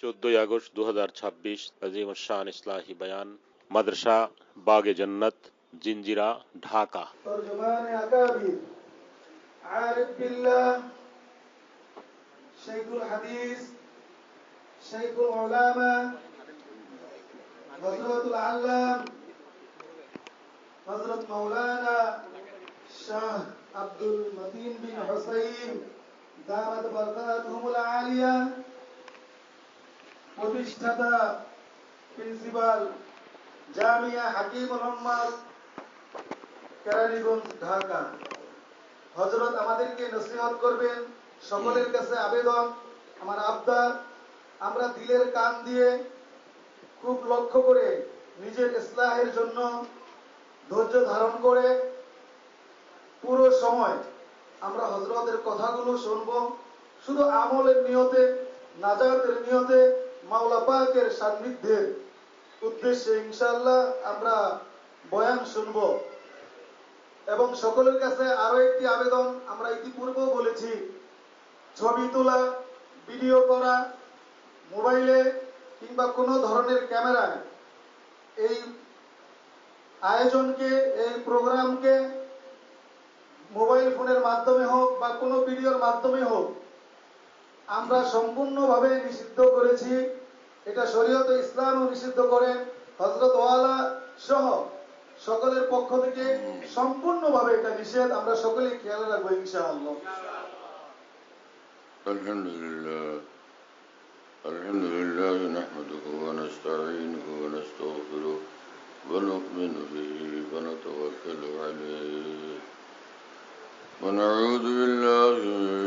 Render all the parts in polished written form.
14 August 2026 আজিম শান ইসলাহি বয়ান মাদ্রাসা বাগে জন্নত জিঞ্জিরা ঢাকা তরজমান আকাবির আরিফ বিল্লাহ শাইখুল হাদিস শাইখুল উলামা হযরতুল আল্লাম হযরত মাওলানা শাহ আব্দুল মতিন বিন হুসাইন দামাত বারকাতুহুমুল আলিয়া প্রতিষ্ঠাতা প্রিন্সিপাল জামিয়া হাকিমুল উম্মাহ কেরানীগঞ্জ ঢাকা। হযরত আমাদেরকে নসিহত করবেন। সকলের কাছে আবেদন, আমার আবদার, আমরা দিলের কান দিয়ে খুব লক্ষ্য করে নিজের ইসলাহের জন্য ধৈর্য ধারণ করে পুরো সময় আমরা হযরতের কথাগুলো শুনব। শুধু আমলের নিয়তে, নাজাতের নিয়তে, মাওলা পাকের সান্নিধ্যের উদ্দেশ্যে ইনশাআল্লাহ আমরা বয়ান শুনব। এবং সকলের কাছে আরো একটি আবেদন, আমরা ইতিপূর্বেও বলেছি, ছবি তোলা, ভিডিও করা, মোবাইলে কিংবা কোনো ধরনের ক্যামেরায় এই আয়োজনকে, এই প্রোগ্রামকে মোবাইল ফোনের মাধ্যমে হোক বা কোনো ভিডিওর মাধ্যমে হোক আমরা সম্পূর্ণভাবে নিষিদ্ধ করেছি। এটা শরীয়তে ইসলামও নিষিদ্ধ করেন, হযরত ওয়ালা সহ সকলের পক্ষ থেকে সম্পূর্ণভাবে এটা নিষেধ। আমরা সকলে খেয়াল রাখবো ইনশাআল্লাহ। আলহামদুলিল্লাহ নাহমাদুহু ওয়া নাস্তাঈনুহু ওয়া নাস্তাগফিরুহু ওয়া নু'মিনু বিহি ওয়া নাতাওয়াক্কালু আলাইহি ওয়া না'উযু বিল্লাহি মিন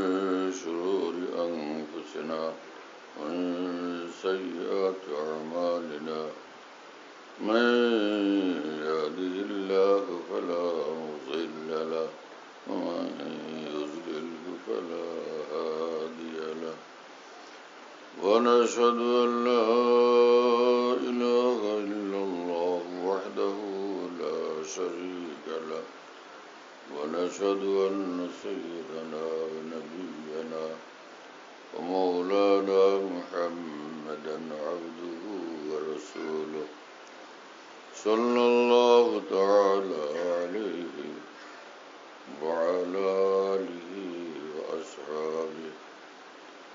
শুরুরি আনফুসিনা ওয়া মিন সাইয়্যাতি আ'মালিনা من يهده الله فلا مضل له ومن يضلله فلا هادي له ونشهد أن لا إله إلا الله وحده لا شريك له ونشهد أن سيدنا ونبينا ومولانا محمدا عبده ورسوله صلى الله تعالى عليه وعلى آله وأصحابه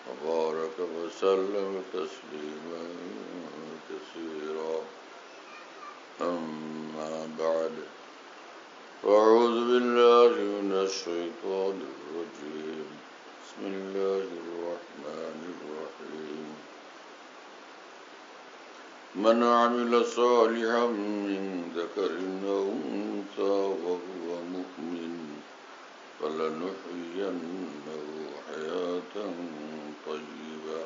وبارك وسلم تسليما كثيرا أما بعد فأعوذ بالله من الشيطان الرجيم بسم الله الرحمن الرحيم من عمل صالحا من ذكر أو أنثى وهو مؤمن فلنحيينه حياة طيبة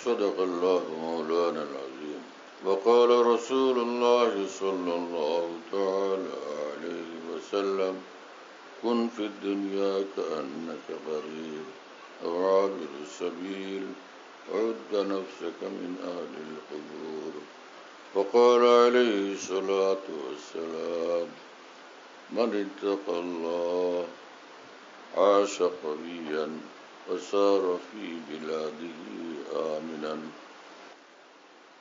صدق الله مولانا العظيم وقال رسول الله صلى الله تعالى عليه وسلم كن في الدنيا كأنك غريب أو عابر السبيل عد نفسك من أهل القبور وقال عليه الصلاة والسلام من اتقى الله عاش قويا وسار في بلاده آمنا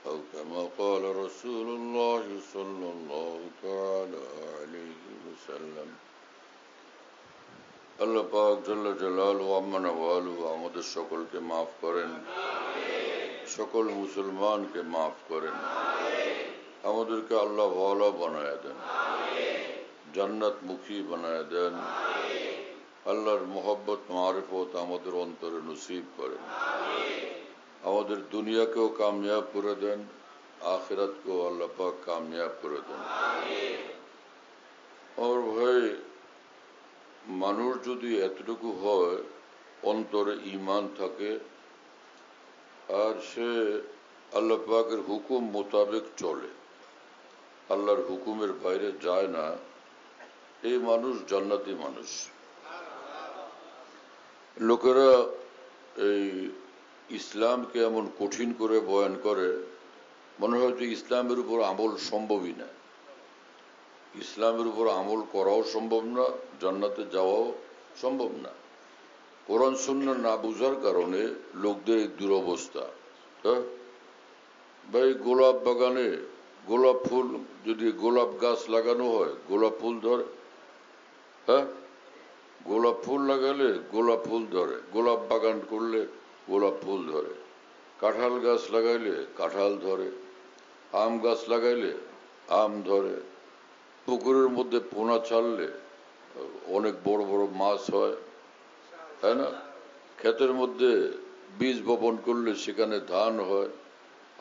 أو كما قال رسول الله صلى الله تعالى عليه وسلم আল্লাহ পাক জাল্লা জালালুহু আম্মা নাওয়ালুহু আমাদের সকলকে মাফ করেন, সকল মুসলমানকে মাফ করেন, আমাদেরকে আল্লাহ ভালো বানায় দেন, জান্নাত মুখী বানায় দেন, আল্লাহর মোহব্বত মারিফত আমাদের অন্তরে নসিব করেন, আমাদের দুনিয়াকেও কামিয়াব করে দেন, আখিরাতকেও আল্লাহ পাক কামিয়াব করে দেন। আমার ভাই, মানুষ যদি এতটুকু হয় অন্তরে ঈমান থাকে আর সে আল্লাহ পাকের হুকুম মোতাবেক চলে, আল্লাহর হুকুমের বাইরে যায় না, এই মানুষ জান্নাতি মানুষ। লোকেরা এই ইসলামকে এমন কঠিন করে বয়ান করে, মনে হয় যে ইসলামের উপর আমল সম্ভবই না, ইসলামের উপর আমল করাও সম্ভব না, জান্নাতে যাওয়াও সম্ভব না। কোরআন সুন্নাহ না বুঝার কারণে লোকদের এই দুরবস্থা। হ্যাঁ ভাই, গোলাপ বাগানে গোলাপ ফুল, যদি গোলাপ গাছ লাগানো হয় গোলাপ ফুল ধরে? হ্যাঁ, গোলাপ ফুল লাগালে গোলাপ ফুল ধরে, গোলাপ বাগান করলে গোলাপ ফুল ধরে, কাঁঠাল গাছ লাগাইলে কাঁঠাল ধরে, আম গাছ লাগাইলে আম ধরে, পুকুরের মধ্যে পোনা ছাড়লে অনেক বড় বড় মাছ হয়, তাই না? ক্ষেতের মধ্যে বীজ বপন করলে সেখানে ধান হয়,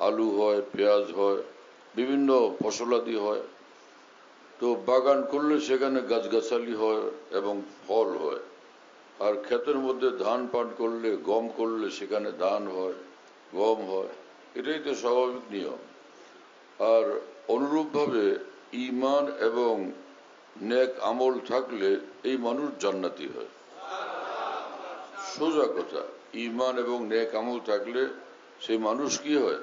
আলু হয়, পেঁয়াজ হয়, বিভিন্ন ফসলাদি হয়। তো বাগান করলে সেখানে গাছগাছালি হয় এবং ফল হয়। আর ক্ষেতের মধ্যে ধান পান করলে, গম করলে সেখানে ধান হয়, গম হয়। এটাই তো স্বাভাবিক নিয়ম। আর অনুরূপভাবে ঈমান এবং নেক আমল থাকলে এই মানুষ জান্নাতি হয়। সোজা কথা, ঈমান এবং নেক আমল থাকলে সেই মানুষ কি হয়?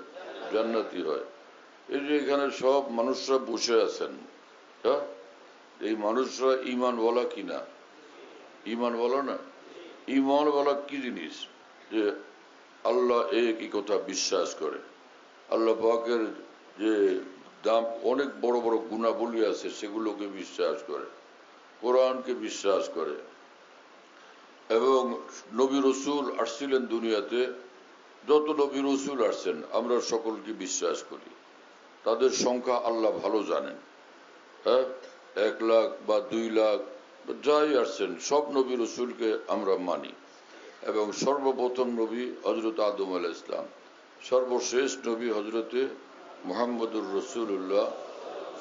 জান্নাতি হয়। এই যে এখানে সব মানুষরা বসে আছেন, হ্যাঁ, এই মানুষরা ঈমান বলা কিনা? ঈমান বলা না? ঈমান বলা কি জিনিস? যে আল্লাহ এক, এই কথা বিশ্বাস করে। আল্লাহ পাকের যে দাম অনেক বড় বড় গুণাবলী আছে সেগুলোকে বিশ্বাস করে, কোরআনকে বিশ্বাস করে, এবং নবী রসুল আসছিলেন দুনিয়াতে, যত নবী রসুল আসছেন আমরা সকলকে বিশ্বাস করি। তাদের সংখ্যা আল্লাহ ভালো জানেন। হ্যাঁ, 1 লাখ বা 2 লাখ যাই আসছেন সব নবী রসুলকে আমরা মানি। এবং সর্বপ্রথম নবী হজরত আদম আলাইহিস ইসলাম, সর্বশেষ নবী হজরতে মুহাম্মদুর রসুল্লাহ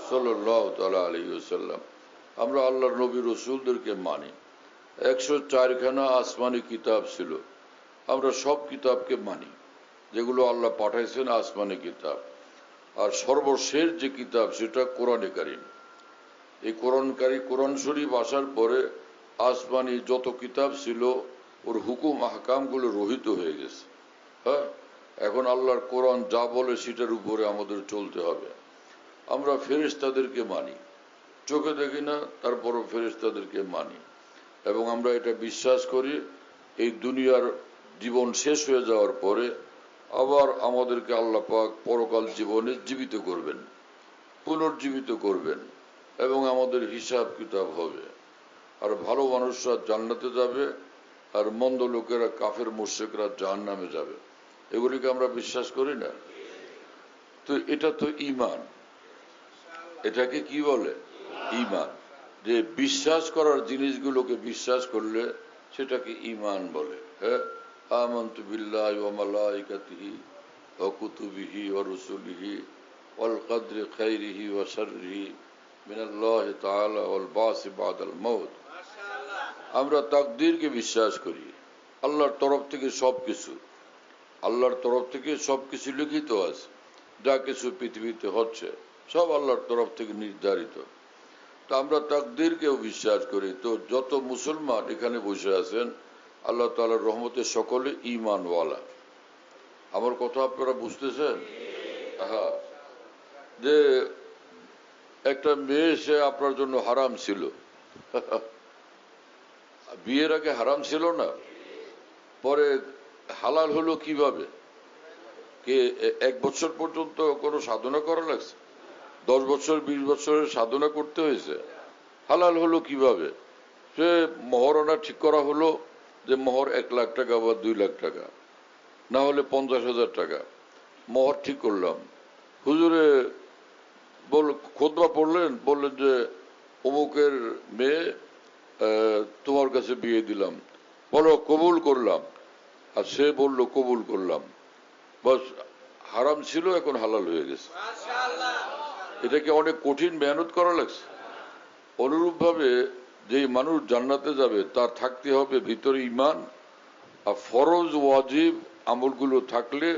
সাল্লাল্লাহু তাআলা আলাইহি ওয়াসাল্লাম। আমরা আল্লাহর নবী রসুলদেরকে মানি। 104 খানা আসমানি কিতাব ছিল, আমরা সব কিতাবকে মানি যেগুলো আল্লাহ পাঠাইছেন, আসমানি কিতাব। আর সর্বশেষ যে কিতাব সেটা কোরআনে কারীম। এই কোরআন শরীফ আসার পরে আসমানি যত কিতাব ছিল ওর হুকুম আহকামগুলো রহিত হয়ে গেছে। হ্যাঁ, এখন আল্লাহর কোরআন যা বলে সেটার উপরে আমাদের চলতে হবে। আমরা ফেরেশতাদেরকে মানি, চোখে দেখি না, তারপরও ফেরেশতাদেরকে মানি। এবং আমরা এটা বিশ্বাস করি এই দুনিয়ার জীবন শেষ হয়ে যাওয়ার পরে আবার আমাদেরকে আল্লাহ পাক পরকাল জীবনে জীবিত করবেন, পুনর্জীবিত করবেন, এবং আমাদের হিসাব কিতাব হবে। আর ভালো মানুষরা জান্নাতে যাবে, আর মন্দ লোকেরা, কাফের মুশরিকরা জাহান্নামে যাবে। এগুলিকে আমরা বিশ্বাস করি না? তো এটা তো ঈমান। এটাকে কি বলে? ঈমান। যে বিশ্বাস করার জিনিসগুলোকে বিশ্বাস করলে সেটাকে ঈমান বলে। হ্যাঁ, আমানতু বিল্লাহি ওয়া মালাইকাতিহি ওয়া কুতুবিহি ওয়া রুসুলিহি ওয়াল কদরি খাইরিহি ওয়া শাররিহি মিনাল্লাহি তাআলা ওয়াল বাসি বাদাল মাউত। আমরা তাকদীরকে বিশ্বাস করি, আল্লাহর তরফ থেকে সবকিছু, আল্লাহর তরফ থেকে সবকিছু লিখিত আছে। যা কিছু পৃথিবীতে হচ্ছে সব আল্লাহর তরফ থেকে নির্ধারিত। তো আমরা তাকদীরকেও বিশ্বাস করি। তো যত মুসলমান এখানে বসে আছেন আল্লাহ তাআলার রহমতে সকলে ঈমানওয়ালা। আমার কথা আপনারা বুঝতেছেন? হ্যাঁ, যে একটা মেয়ে সে আপনার জন্য হারাম ছিল, বিয়ের আগে হারাম ছিল না, পরে হালাল হলো কিভাবে? কে 1 বছর পর্যন্ত কোনো সাধনা করা লাগছে? 10 বছর 20 বছরের সাধনা করতে হয়েছে? হালাল হলো কিভাবে? সে মহরণা ঠিক করা হলো যে মোহর 1 লাখ টাকা বা 2 লাখ টাকা, না হলে 50,000 টাকা মোহর ঠিক করলাম। হুজুরে খুতবা পড়লেন, বললেন যে অমুকের মেয়ে তোমার কাছে বিয়ে দিলাম, বলো কবুল করলাম। আর সে বলল কবুল করলাম, বাস হারাম ছিল এখন হালাল হয়ে গেছে। এটাকে অনেক কঠিন মেহনত করা লাগছে। অনুরূপভাবে যে মানুষ জান্নাতে যাবে তার থাকতে হবে ভিতরে ঈমান, আর ফরজ ওয়াজিব আমলগুলো থাকলে,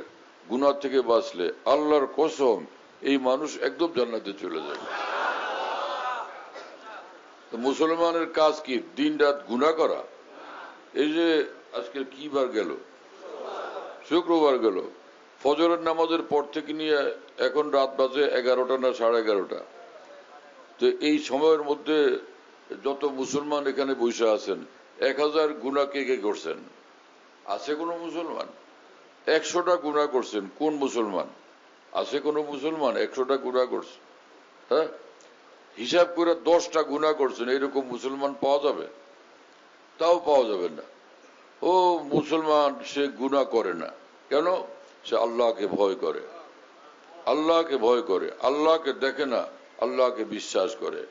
গুনাহ থেকে বাঁচলে আল্লাহর কসম এই মানুষ একদম জান্নাতে চলে যাবে। মুসলমানের কাজ কি? দিন রাত গুনাহ করা? এই যে আজকে কি বার গেল? শুক্রবার গেল। ফজরের নামাজের পর থেকে নিয়ে এখন রাত বাজে 11টা না 11:30। তো এই সময়ের মধ্যে যত মুসলমান এখানে বসে আছেন 1000 গুনাহ কে কে করছেন? আছে কোনো মুসলমান? 100টা গুনাহ করছেন, কোন মুসলমান? আছে কোনো মুসলমান 100টা গুনাহ করছে? হ্যাঁ, হিসাব করে 10টা গুনাহ করছেন, এরকম মুসলমান পাওয়া যাবে? তাও পাওয়া যাবে না। ও মুসলমান, সে গুনাহ করে না। কেন? সে আল্লাহকে ভয় করে, আল্লাহকে ভয় করে, আল্লাহকে দেখে না, আল্লাহকে বিশ্বাস করে।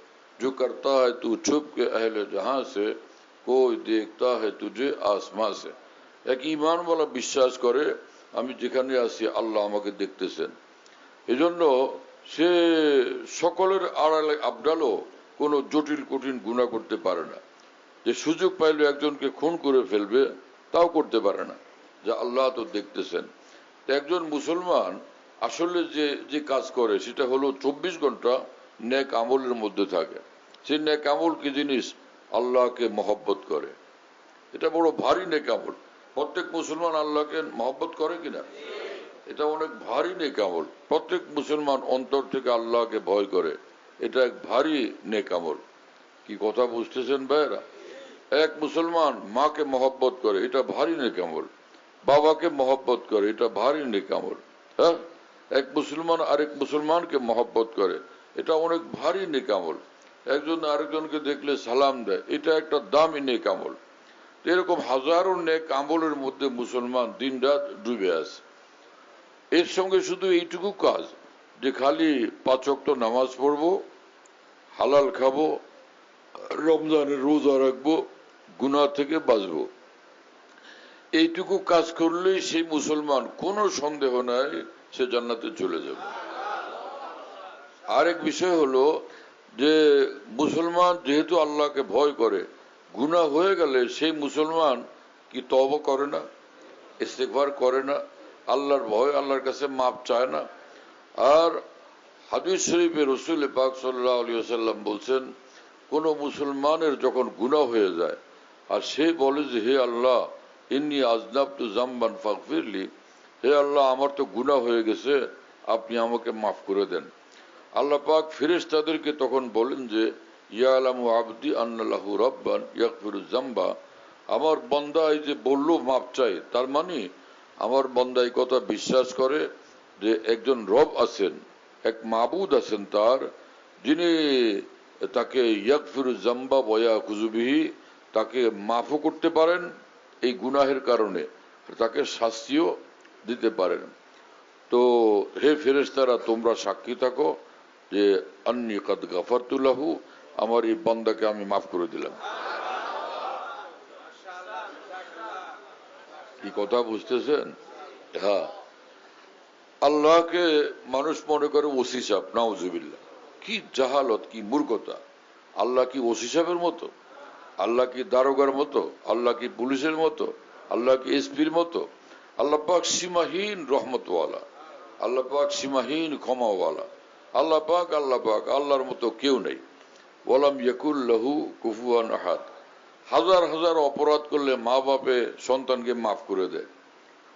जो करता है तू छुप के अहले जहां से, कोई देखता है तुझे आसमां से। এক ঈমান বলা বিশ্বাস করে আমি যেখানে আছি আল্লাহ আমাকে দেখতেছেন। এজন্য সে সকলের আড়ালে আবডালও কোনো জটিল কঠিন গুনাহ করতে পারে না। যে সুযোগ পাইলে একজনকে খুন করে ফেলবে তাও করতে পারে না, যে আল্লাহ তো দেখতেছেন। একজন মুসলমান আসলে যে যে কাজ করে সেটা হলো 24 ঘন্টা নেক আমলের মধ্যে থাকে। সেই নেক আমল কি জিনিস? আল্লাহকে মহব্বত করে। এটা বড় ভারী নেক আমল। প্রত্যেক মুসলমান আল্লাহকে মহব্বত করে কিনা? এটা অনেক ভারী নেক আমল। প্রত্যেক মুসলমান অন্তর থেকে আল্লাহকে ভয় করে, এটা এক ভারী নেক আমল। কি কথা বুঝতেছেন ভাইরা? এক মুসলমান মাকে মহব্বত করে, এটা ভারী নেক আমল। বাবাকে মহব্বত করে, এটা ভারী নেক আমল। হ্যাঁ, এক মুসলমান আরেক মুসলমানকে মহব্বত করে, এটা অনেক ভারী নেক আমল। একজন আরেকজনকে দেখলে সালাম দেয়, এটা একটা দামি নেক আমল। এরকম হাজারো নেক আমলের মধ্যে মুসলমান দিন রাত ডুবে আছে। এর সঙ্গে শুধু এইটুকু কাজ যে খালি 5 ওয়াক্ত নামাজ পড়বো, হালাল খাবো, রমজানের রোজা রাখবো, গুনাহ থেকে বাঁচবো, এইটুকু কাজ করলেই সেই মুসলমান, কোনো সন্দেহ নাই, সে জান্নাতে চলে যাবে। আরেক বিষয় হলো যে মুসলমান যেহেতু আল্লাহকে ভয় করে, গুনাহ হয়ে গেলে সেই মুসলমান কি তওবা করে না, ইস্তেগফার করে না, আল্লাহর ভয়, আল্লাহর কাছে মাপ চায় না? আর হাদিস শরীফে রাসূল পাক সাল্লাল্লাহু আলাইহি ওয়াসাল্লাম বলছেন, কোন মুসলমানের যখন গুনাহ হয়ে যায় আর সে বলে যে হে আল্লাহ ইন্নী আযনাবতু যামবান ফাগফিরলি, হে আল্লাহ আমার তো গুনাহ হয়ে গেছে, আপনি আমাকে মাফ করে দেন। আল্লাহ পাক ফেরেশতাদেরকে তখন বলেন যে ইয়ালামু আবদি আন্না লাহু রাব্বান ইয়াগফিরুয যামবা, আমার বান্দা এই যে বললো মাপ চাই, তার মানে আমার বান্দা এই কথা বিশ্বাস করে যে একজন রব আছেন, এক মাবুদ আছেন তার, যিনি তাকে ইয়াগফিরুয যামবা ওয়া ইয়াখুযু বিহি, তাকে মাফও করতে পারেন এই গুনাহের কারণে, তাকে শাস্তিও দিতে পারেন। তো হে ফেরেশতারা, তোমরা সাক্ষী থাকো যে আন্নী কাদ গাফারতু লাহু, আমার এই বান্দাকে আমি মাফ করে দিলাম। কি কথা বুঝতেছেন? হ্যাঁ, আল্লাহকে মানুষ মনে করে ওসি সাহেব, নাউজুবিল্লাহ। কি জাহালত, কি মূর্খতা! আল্লাহ কি ওসি সাহেবের মতো? আল্লাহ কি দারোগার মতো? আল্লাহ কি পুলিশের মতো? আল্লাহ কি এসপির মতো? আল্লাহ পাক সীমাহীন রহমতওয়ালা, আল্লাহ পাক সীমাহীন ক্ষমাওয়ালা। আল্লাহ পাক আল্লাহর মতো কেউ নেই। ওয়ালাম ইয়াকুল লাহু কুফুয়ান আহাদ। হাজার হাজার অপরাধ করলে মা বাপে সন্তানকে মাফ করে দেয়,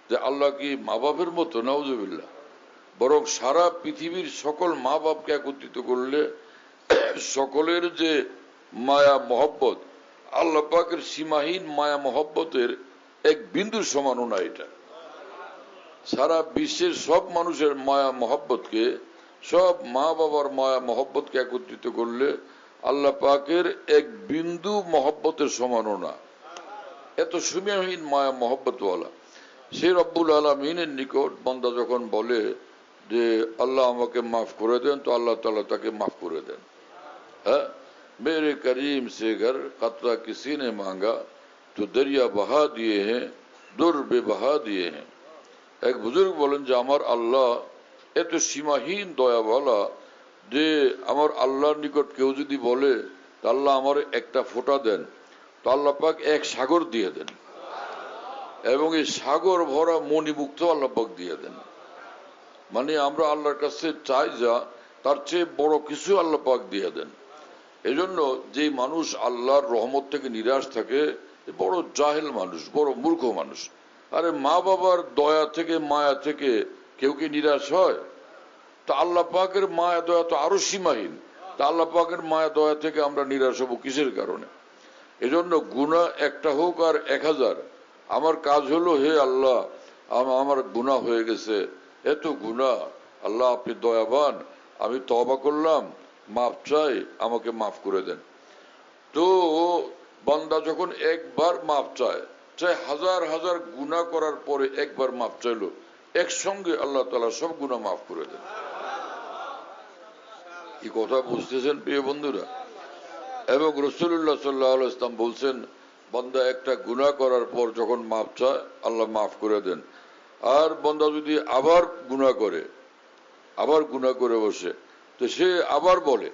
যে আল্লাহ কি মা বাপের মতো? নাউজুবিল্লাহ। বরং সারা পৃথিবীর সকল মা বাপকে একত্রিত করলে সকলের যে মায়া মহব্বত, আল্লাহ পাকের সীমাহীন মায়া মহব্বতের এক বিন্দুর সমানও না এটা। সারা বিশ্বের সব মানুষের মায়া মহব্বতকে, সব মা বাবার মায়া মহব্বতকে একত্রিত করলে আল্লাহ পাকের এক বিন্দু মহব্বতের সমানও না। এত সীমাহীন মায়া মহব্বতওয়ালা সেই রব্বুল আলামিনের নিকট বান্দা যখন বলে যে আল্লাহ আমাকে মাফ করে দেন, তো আল্লাহ তাআলা তাকে মাফ করে দেন। হ্যাঁ, मेरे करीम से घर कतरा किसी ने मांगा तो दरिया बहा दिए हैं, दुर बेबहा दिए हैं। এক বুজুর্গ বলেন যে আমার আল্লাহ এত সীমাহীন দয়াওয়ালা যে আমার আল্লাহর নিকট কেউ যদি বলে আল্লাহ আমার একটা ফোঁটা দেন, তো আল্লাহ পাক এক সাগর দিয়ে দেন, এবং এই সাগর ভরা মণিমুক্ত আল্লাহ পাক দিয়ে দেন। মানে আমরা আল্লাহর কাছে চাই যা, তার চেয়ে বড় কিছু আল্লাহ পাক দিয়ে দেন। এই জন্য যে মানুষ আল্লাহর রহমত থেকে নিরাশ থাকে, বড় জাহেল মানুষ, বড় মূর্খ মানুষ। আরে মা বাবার দয়া থেকে, মায়া থেকে কেউ কি নিরাশ হয়? তা আল্লাহ পাকের মায়া দয়া তো আরো সীমাহীন। তা আল্লাহ পাকের মায়া দয়া থেকে আমরা নিরাশ হব কিসের কারণে? এজন্য গুনাহ একটা হোক আর 1000, আমার কাজ হলো হে আল্লাহ আমার গুনাহ হয়ে গেছে, এত গুনাহ, আল্লাহ আপনি দয়াবান, আমি তওবা করলাম, মাফ চাই, আমাকে মাফ করে দেন। তো বান্দা যখন একবার মাফ চায়, চাই হাজার হাজার গুনাহ করার পরে একবার মাফ চাইলো, একসঙ্গে আল্লাহ তাআলা সব গুনাহ মাফ করে দেন। কি কথা বুঝতেছেন প্রিয় বন্ধুরা? এবং রাসূলুল্লাহ সাল্লাল্লাহু আলাইহি ওয়াসাল্লাম বলছেন, বান্দা একটা গুনাহ করার পর যখন মাফ চায় আল্লাহ মাফ করে দেন। আর বান্দা যদি আবার গুনাহ করে বসে, তো সে আবার বলে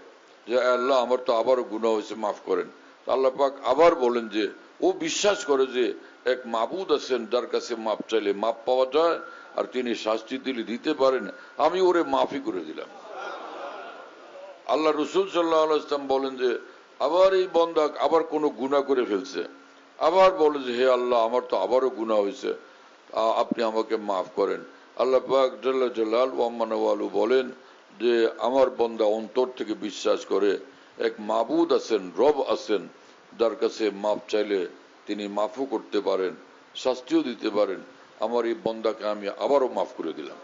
যে আল্লাহ আমার তো আবারও গুনাহ হয়েছে, মাফ করেন। আল্লাহ পাক আবার বলেন যে ও বিশ্বাস করে যে এক মাবুদ আছেন যার কাছে মাফ চাইলে মাফ পাওয়া যায়, আর তিনি শাস্তি দিলে দিতে পারেন, আমি ওরে মাফই করে দিলাম। আল্লাহ রসুল সাল্লাল্লাহু আলাইহি ওয়াসাল্লাম বলেন যে আবার এই বান্দা আবার কোনো গুনাহ করে ফেলছে, আবার বলে যে হে আল্লাহ আমার তো আবারও গুনাহ হয়েছে, আপনি আমাকে মাফ করেন। আল্লাহ পাক জাল্লা জালালহু ওয়া মানাওয়ালু বলেন যে আমার বান্দা অন্তর থেকে বিশ্বাস করে এক মাবুদ আছেন, রব আছেন, যার কাছে মাফ চাইলে তিনি মাফও করতে পারেন, শাস্তিও দিতে পারেন, আমার এই বান্দাকে আমি আবারও মাফ করে দিলাম।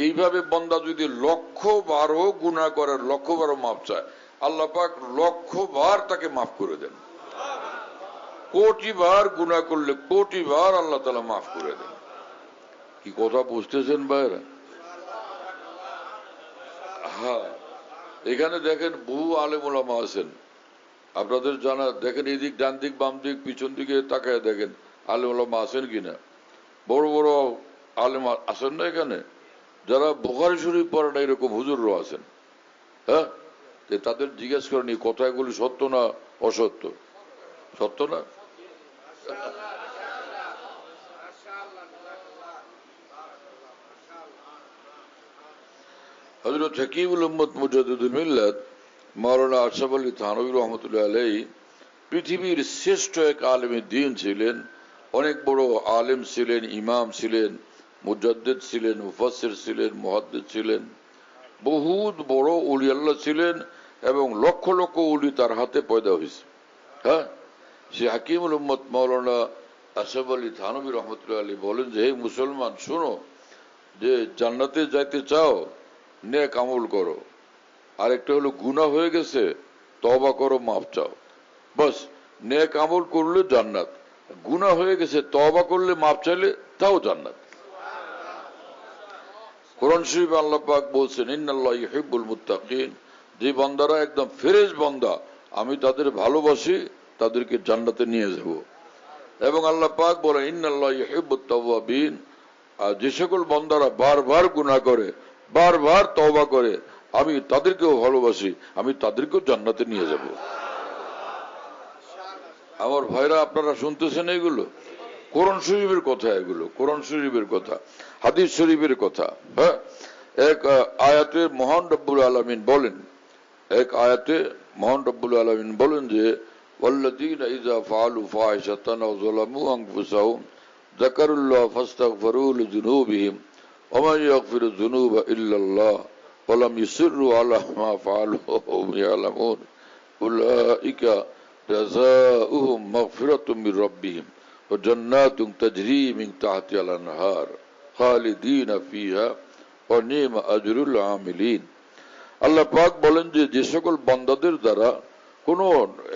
এইভাবে বান্দা যদি 100 গুনাহ করার 100 মাফ চায়, আল্লাহ পাক 100 তাকে মাফ করে দেন। কোটি বার গুনাহ করলে কোটি বার আল্লাহ তাআলা মাফ করে দেন। কি কথা বুঝতেছেন ভাইরা? হ্যাঁ, এখানে দেখেন বহু আলেম ওলামা আছেন, আপনাদের জানা, দেখেন এদিক ডান দিক বাম দিক পিছন দিকে তাকায় দেখেন আলেম ওলামা আছেন কিনা। বড় বড় আলেম আছেন না এখানে, যারা বুখারী শরীফ পড়েন, এরকম হুজুররাও আছেন। হ্যাঁ, তাদের জিজ্ঞেস করেন এই কথাগুলি সত্য না অসত্য? সত্য না? হযরত হাকিমুল উম্মত মুজাদ্দিদুল মিল্লাত মাওলানা আশরাফ আলী থানভী রহমাতুল্লাহ আলাইহি পৃথিবীর শ্রেষ্ঠ এক আলেমে দ্বীন ছিলেন, অনেক বড় আলেম ছিলেন, ইমাম ছিলেন, মুজাদ্দিদ ছিলেন, মুফাসসির ছিলেন, মুহাদ্দিস ছিলেন, বহুত বড় ওলি আল্লাহ ছিলেন, এবং লক্ষ লক্ষ ওলি তার হাতে পয়দা হয়েছে। হ্যাঁ, সে হাকিমুল উম্মত মাওলানা আশরাফ আলী থানভী রহমাতুল্লাহ আলাইহি বলেন যে হে মুসলমান শোনো, যে জান্নাতে যাইতে চাও নেক আমল করো, আর একটা হলো গুনাহ হয়ে গেছে তওবা করো, মাফ চাও, বাস। নেক আমল করলে জান্নাত, গুনাহ হয়ে গেছে তওবা করলে মাফ চাইলে তাও জান্নাত। কোরআন শরীফে আল্লাহ পাক বলছেন ইন্নাল্লাহা ইউহিব্বুল মুত্তাকিন, যে বান্দারা একদম ফেরেশ বান্দা আমি তাদের ভালোবাসি, তাদেরকে জান্নাতে নিয়ে যাব। এবং আল্লাহ পাক বলেন ইন্নাল্লাহা ইউহিব্বুত তাওয়াবিন, আর যে সকল বান্দারা বারবার গুনাহ করে বারবার তওবা করে আমি তাদেরকেও ভালোবাসি, আমি তাদেরকেও জান্নাতে নিয়ে যাব। আমার ভাইরা আপনারা শুনতেছেন এগুলো? কোরআন শরীফের কথা, এগুলো কোরআন শরীফের কথা, হাদিস শরীফের কথা। হ্যাঁ, এক আয়াতে মহান রব্বুল আলামিন বলেন, এক আয়াতে মহান রব্বুল আলামিন বলেন যে ওয়াল্লাযীনা ইযা ফাআলু ফাহিশাতান আও যালামু আনফুসাহুম যাকারুল্লাহ ফাস্তাগফিরু লিযুনুবিহিম ওয়া মান ইয়াগফিরু যুনুবা ইল্লাল্লাহ ওয়া লাম ইউসিররু আলা মা ফাআলু ওয়া হুম ইয়ালামুন উলাইকা জাযাউহুম মাগফিরাতুম মির রাব্বিহিম ওয়া জান্নাতুন তাজরি মিন তাহতিহাল আনহার খালিদিনা ফিহা ওয়া নি'মা আজরুল আমিলিন। আল্লাহ পাক বলেন যে যে সকল বান্দাদের দ্বারা কোনো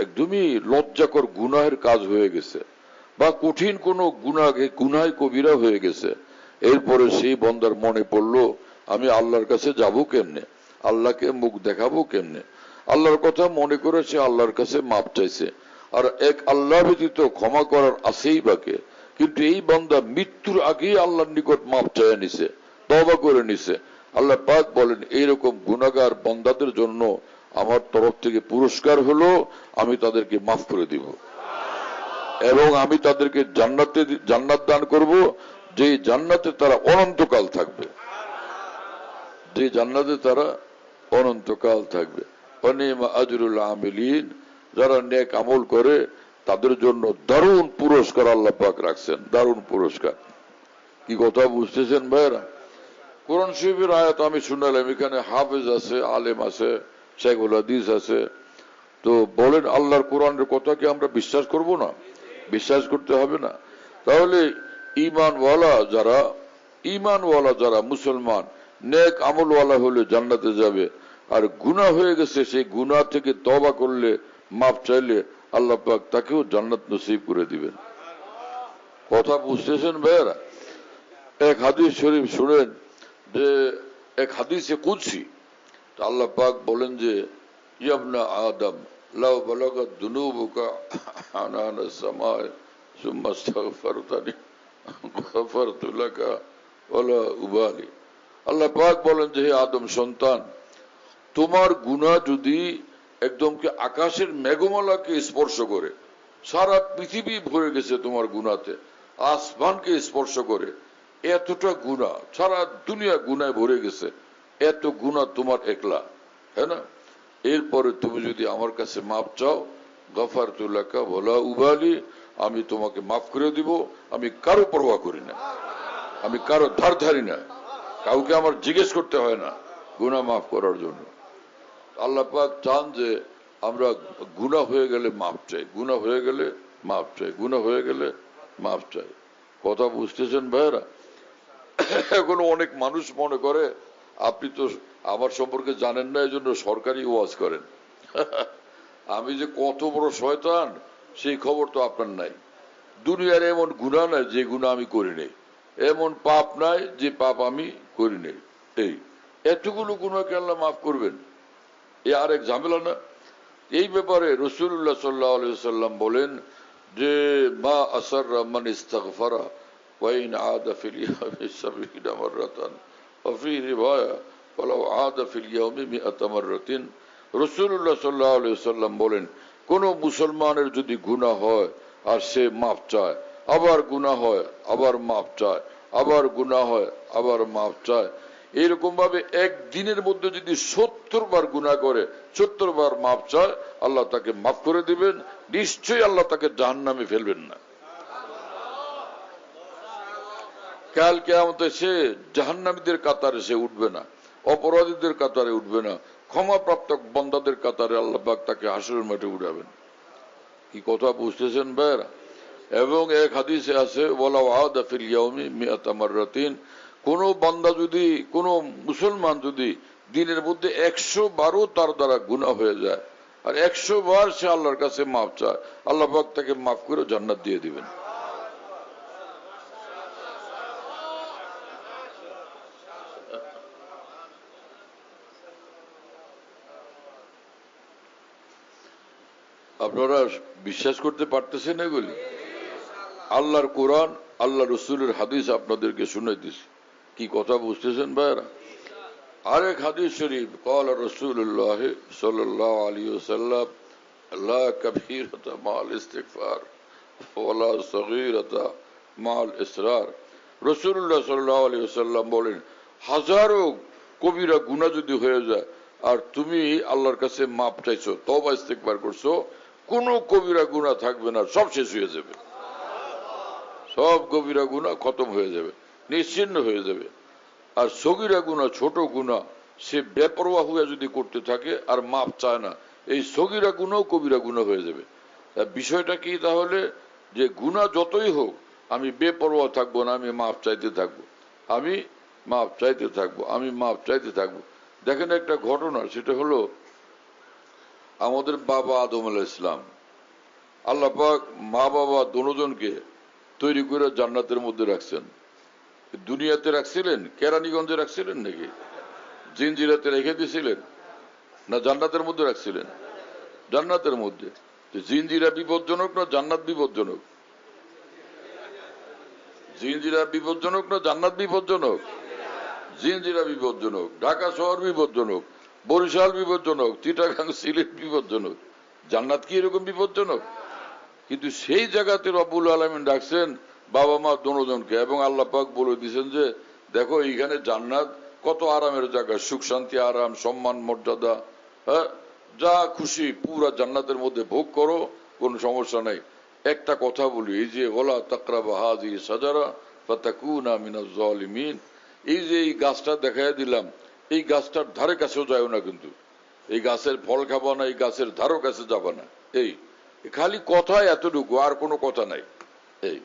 একদমই লজ্জাকর গুনাহের কাজ হয়ে গেছে বা কঠিন কোনো গুনাহ কবিরা হয়ে গেছে, এরপরে সেই বান্দার মনে পড়লো আমি আল্লাহর কাছে যাব কেমনে, আল্লাহকে মুখ দেখাবো কেমনে, আল্লাহর কথা মনে করে সে আল্লাহর কাছে মাপ চাইছে, আর এক আল্লাহ ব্যতীত ক্ষমা করার আছেই বাকে, কিন্তু এই বান্দা মৃত্যুর আগেই আল্লাহর নিকট মাপ চাইয়া নিছে, তওবা করে নিছে। আল্লাহ পাক বলেন এইরকম গুনাহগার বান্দাদের জন্য আমার তরফ থেকে পুরস্কার হলো আমি তাদেরকে মাফ করে দিব, এবং আমি তাদেরকে জান্নাত দান করব, যে জান্নাতে তারা অনন্তকাল থাকবে, যে জান্নাতে তারা অনন্তকাল থাকবে। ওয়ানিমা আজরুল আমিলিন, যারা নেক আমল করে তাদের জন্য দারুণ পুরস্কার আল্লাহ পাক রাখছেন, দারুণ পুরস্কার। কি কথা বুঝতেছেন ভাইরা? কোরআন শরীফের আয়াত আমি শুনালাম, এখানে হাফেজ আছে, আলেম আছে, শাইখুল হাদিস আছে, তো বলেন আল্লাহর কোরআনের কথা কি আমরা বিশ্বাস করব না? বিশ্বাস করতে হবে না? তাহলে ইমানওয়ালা যারা মুসলমান নেক আমলওয়ালা হলে জান্নাতে যাবে, আর গুনাহ হয়ে গেছে সেই গুনাহ থেকে তওবা করলে, মাফ চাইলে আল্লাহ পাক তাকেও জান্নাত নসিব করে দিবেন। কথা বুঝতেছেন ভাইয়েরা? এক হাদিস শরীফ শুনেন, যে এক হাদিসে কুদসি আল্লাহ পাক বলেন যে ইয়াবনা আদম লাউ বালাগাত দুনুবুকা আনানা সামায় সুম্মা আস্তাগফারতানি গফারতু লাকা ওয়ালা উবালি। আল্লাহ পাক বলেন যে হে আদম সন্তান, তোমার গুনাহ যদি একদম কি আকাশের মেঘমালাকে স্পর্শ করে, সারা পৃথিবী ভরে গেছে তোমার গুনাহতে, আসমানকে স্পর্শ করে, এতটা গুনাহ, সারা দুনিয়া গুনায় ভরে গেছে, এত গুনাহ তোমার একলা, হ্যাঁ না? এরপরে তুমি যদি আমার কাছে মাপ চাও, গফারতু লাকা ওয়ালা উবালি, আমি তোমাকে মাফ করে দিব। আমি কারো পরোয়া করি না, আমি কারো ধার ধারি না, কাউকে আমার জিজ্ঞেস করতে হয় না গুনাহ মাফ করার জন্য। আল্লাহ পাক চান যে আমরা গুনাহ হয়ে গেলে মাফ চাই, গুনাহ হয়ে গেলে মাফ চাই, গুনাহ হয়ে গেলে মাফ চাই। কথা বুঝতেছেন ভাইয়েরা? এখন অনেক মানুষ মনে করে আপনি তো আমার সম্পর্কে জানেন না, এই জন্য সরকারি ওয়াজ করেন। আমি যে কত বড় শয়তান সেই খবর তো আপনার নাই। দুনিয়ার এমন গুনাহ নাই যে গুনাহ আমি করি নাই, এমন পাপ নাই যে পাপ আমি করি নাই। এই এতগুলো গুনাহকে আল্লাহ মাফ করবেন, এ আরেক ঝামেলা না? এই ব্যাপারে রাসূলুল্লাহ সাল্লাল্লাহু আলাইহি সাল্লাম বলেন যে মা আসাররা মান ইস্তাগফারা ওয়া ইন আদা ফিল ইয়াউমি 70 মাররাতান ওয়া ফি রিওয়ায়া ওয়ালাউ আদা ফিল ইয়াউমি 100 মাররাতিন। রাসূলুল্লাহ সাল্লাল্লাহু আলাইহি সাল্লাম বলেন, কোন মুসলমানের যদি গুনাহ হয় আর সে মাফ চায়, আবার গুনাহ হয় আবার মাফ চায়, আবার গুনাহ হয় আবার মাফ চায়, এরকম ভাবে একদিনের মধ্যে যদি 70 বার গুনাহ করে, 70 বার মাফ চায়, আল্লাহ তাকে মাফ করে দিবেন। নিশ্চয়ই আল্লাহ তাকে জাহান্নামে ফেলবেন না। কাল কিয়ামতে সে জাহান্নামীদের কাতারে সে উঠবে না, অপরাধীদের কাতারে উঠবে না, ক্ষমাপ্রাপ্ত বান্দাদের কাতারে আল্লাহ পাক তাকে হাসরের মাঠে উঠাবেন। কি কথা বুঝতেছেন ভাইরা? এবং এক হাদিসে আছে ওয়ালাউ আদা ফিল ইয়াউমি 100 মাররাতিন, কোন বান্দা যদি, কোন মুসলমান যদি দিনের মধ্যে 100 বারও তার দ্বারা গুনাহ হয়ে যায়, আর 100 বার সে আল্লাহর কাছে মাফ চায়, আল্লাহ পাক তাকে মাফ করে জান্নাত দিয়ে দিবেন। আপনারা বিশ্বাস করতে পারতেছেন এগুলি? আল্লাহর কোরআন, আল্লাহ রসুলের হাদিস আপনাদেরকে শুনাইতেছি। কি কথা বুঝতেছেন ভাইরা? আরেক হাদিস শরীফ قال رسول الله صلى الله عليه وسلم لا كبيرة مع الاستغفار ولا صغيرة مع الإصرار। রাসূলুল্লাহ সাল্লাল্লাহু আলাইহি ওয়াসাল্লাম বলেন, হাজারো কবিরা গুনাহ যদি হয়ে যায় আর তুমি আল্লাহর কাছে মাপ চাইছো, তওবা ইস্তিগফার করছো, কোন কবিরা গুনাহ থাকবে না, সব শেষ হয়ে যাবে, সব কবিরা গুনাহ খতম হয়ে যাবে, নিশ্চিহ্ন হয়ে যাবে। আর সগীরা গুনাহ, ছোট গুনাহ, সে বেপরোয়া হয়ে যদি করতে থাকে আর মাপ চায় না, এই সগীরা গুনাহ কবিরা গুনাহ হয়ে যাবে। বিষয়টা কি তাহলে? যে গুনাহ যতই হোক আমি বেপরোয়া থাকবো না, আমি মাপ চাইতে থাকবো, আমি মাপ চাইতে থাকবো, আমি মাপ চাইতে থাকবো। দেখেন একটা ঘটনা, সেটা হলো আমাদের বাবা আদম আলাইহিস সালাম, আল্লাহ পাক মা বাবা দুজনকে তৈরি করে জান্নাতের মধ্যে রাখছেন। দুনিয়াতে রাখছিলেন, কেরানীগঞ্জে রাখছিলেন নাকি জিনজিরাতে রেখে দিয়েছিলেন? না জান্নাতের মধ্যে রাখছিলেন? জান্নাতের মধ্যে। জিনজিরা বিপজ্জনক না জান্নাত বিপজ্জনক? জিনজিরা বিপজ্জনক না জান্নাত বিপজ্জনক? জিনজিরা বিপজ্জনক। ঢাকা শহর বিপজ্জনক, বরিশাল বিপজ্জনক, চিটাগাং সিলেট বিপজ্জনক। জান্নাত কি এরকম বিপজ্জনক? কিন্তু সেই জায়গাতে রব্বুল আলামিন ডাকছেন বাবা মা দুজনকে, এবং আল্লাহ পাক বলে দিয়েছেন যে দেখো এইখানে জান্নাত কত আরামের জায়গা, সুখ শান্তি আরাম সম্মান মর্যাদা, হ্যাঁ, যা খুশি পুরা জান্নাতের মধ্যে ভোগ করো, কোন সমস্যা নাই। একটা কথা বলি, এই যে ওয়ালা তাকরাবা হাযিহি শাজারা ফাতাকুনা মিনাজ জালিমিন, এই যে এই গাছটা দেখায় দিলাম, এই গাছটার ধারে কাছেও যায় না, কিন্তু এই গাছের ফল খাবো না, এই গাছের ধারো কাছে যাবো না। এই খালি কথায় এতটুকু, আর কোনো কথা নাই। এই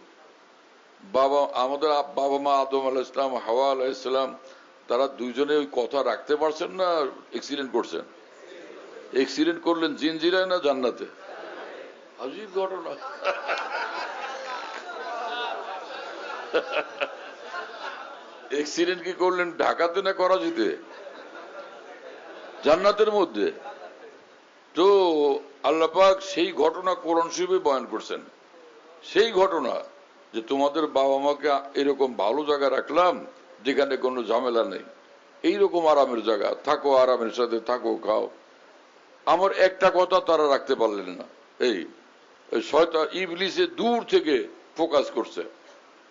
আমাদের বাবা মা আদম আলাইহিস সালাম, হাওয়া আলাইহিস সালাম, তারা দুইজনে ওই কথা রাখতে পারছেন না অ্যাক্সিডেন্ট করছেন? অ্যাক্সিডেন্ট করলেন জিনজিরায় না জান্নাতে? আজীব ঘটনা। অ্যাক্সিডেন্ট কি করলেন ঢাকাতে না করাচিতে? জান্নাতের মধ্যে। তো আল্লাহ পাক সেই ঘটনা কোরআন শরীফে বয়ান করছেন। সেই ঘটনা যে তোমাদের বাবা মাকে এরকম ভালো জায়গা রাখলাম যেখানে কোনো ঝামেলা নেই, এইরকম আরামের জায়গা, থাকো, আরামের সাথে থাকো, খাও। আমার একটা কথা তারা রাখতে পারলেন না। এই শয়তান ইবলিসে দূর থেকে ফোকাস করছে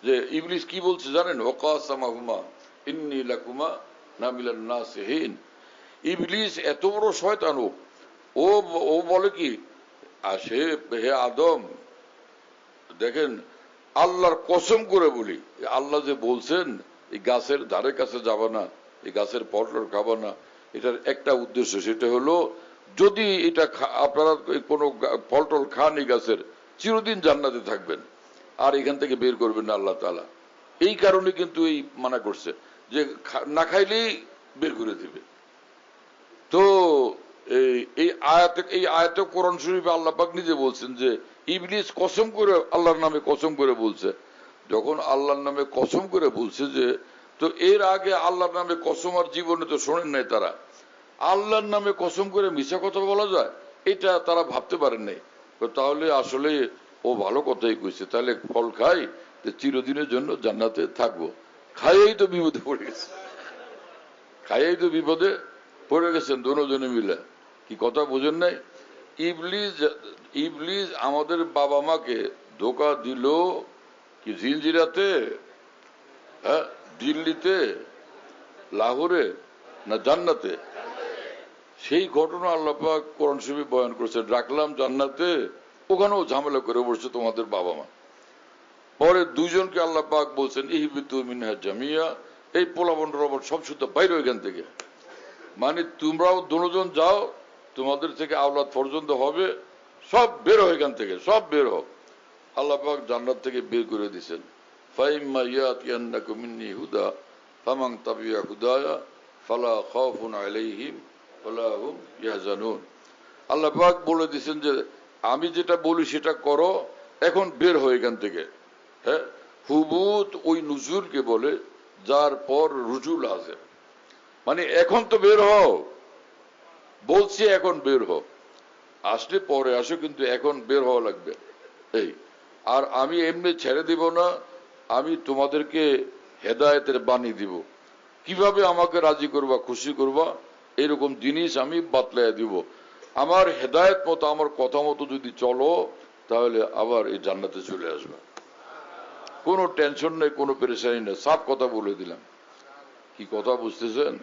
যে ইবলিস কি বলছে জানেন? ওয়াকাসামাহুমা ইন্নী লাকুমা নামিলান নাসিহিন। ইবলিস এত বড় শয়তান, ও বলে কি, আসে হে আদম, দেখেন আল্লাহর কসম করে বলি, আল্লাহ যে বলছেন এই গাছের ধারে কাছে যাবা না, এই গাছের ফল খাবা না, এটার একটা উদ্দেশ্য, সেটা হলো যদি এটা আপনারা কোনো ফল টল খান এই গাছের, চিরদিন জান্নাতে থাকবেন, আর এখান থেকে বের করবেন না আল্লাহ তাআলা। এই কারণে কিন্তু এই মানা করছে যে না খাইলেই বের করে দিবে। তো এই আয়াতে কোরআন শরীফে আল্লাহ পাক নিজে বলছেন যে ইবলিস কসম করে আল্লাহর নামে কসম করে বলছে। যখন আল্লাহর নামে কসম করে বলছে, যে তো এর আগে আল্লাহর নামে কসম আর জীবনে তো শোনেন নাই তারা। আল্লাহর নামে কসম করে মিথ্যা কথা বলা যায়, এটা তারা ভাবতে পারেন নাই। তাহলে আসলে ও ভালো কথাই কইছে, তাহলে ফল খাই, চিরদিনের জন্য জান্নাতে থাকবো। খাইয়েই তো বিপদে পড়ে গেছে, খাইয়েই তো বিপদে পড়ে গেছেন দুজনে মিলে। কি কথা বুঝেন নাই? ইবলিস আমাদের বাবা মাকে ধোকা দিল কি জিনজিরাতে, হ্যাঁ, দিল্লিতে, লাহোরে, না জান্নাতে? সেই ঘটনা আল্লাহ পাক কোরআন শরীফে বয়ান করেছেন। রাখলাম জান্নাতে, ওখানেও ঝামেলা করে বসছে তোমাদের বাবা মা। পরে দুইজনকে আল্লাহ পাক বলছেন ইহবিতু মিনহা জামিয়া, এই পোলাবন্ডর আবার সব সুদ্ধ বাইরে এখান থেকে, মানে তোমরাও দুজন যাও, তোমাদের থেকে আওলাদ পর্যন্ত হবে, সব বের হয় এখান থেকে, সব বের হোক। আল্লাহ পাক জান্নাত থেকে বের করে দিয়েছেন। ফাইম্মা ইয়াতিয়ান্নাকুম মিন্নি হুদা ফামান তাবিয়া হুদায়া ফালা খাউফুন আলাইহিম ওয়ালা হুম ইয়াহজানুন। আল্লাহ পাক বলে দিয়েছেন যে আমি যেটা বলি সেটা করো, এখন বের হয় এখান থেকে। হ্যাঁ, হুবুত ওই নুজুলকে বলে যার পর রুজুল আছে, মানে এখন তো বের হও, বলছি এখন বের হও, আসলে পরে আসো, কিন্তু এখন বের হওয়া লাগবে। এই আর আমি এমনি ছেড়ে দিব না, আমি তোমাদেরকে হেদায়েতের বাণী দিব, কিভাবে আমাকে রাজি করবা, খুশি করবা, এরকম জিনিস আমি বাতলাইয়া দিব। আমার হেদায়েত মতো, আমার কথা মতো যদি চলো, তাহলে আবার এই জান্নাতে চলে আসবে। কোনো টেনশন নেই, কোনো পেরেশানি নেই, সব কথা বলে দিলাম। কি কথা বুঝতেছেন?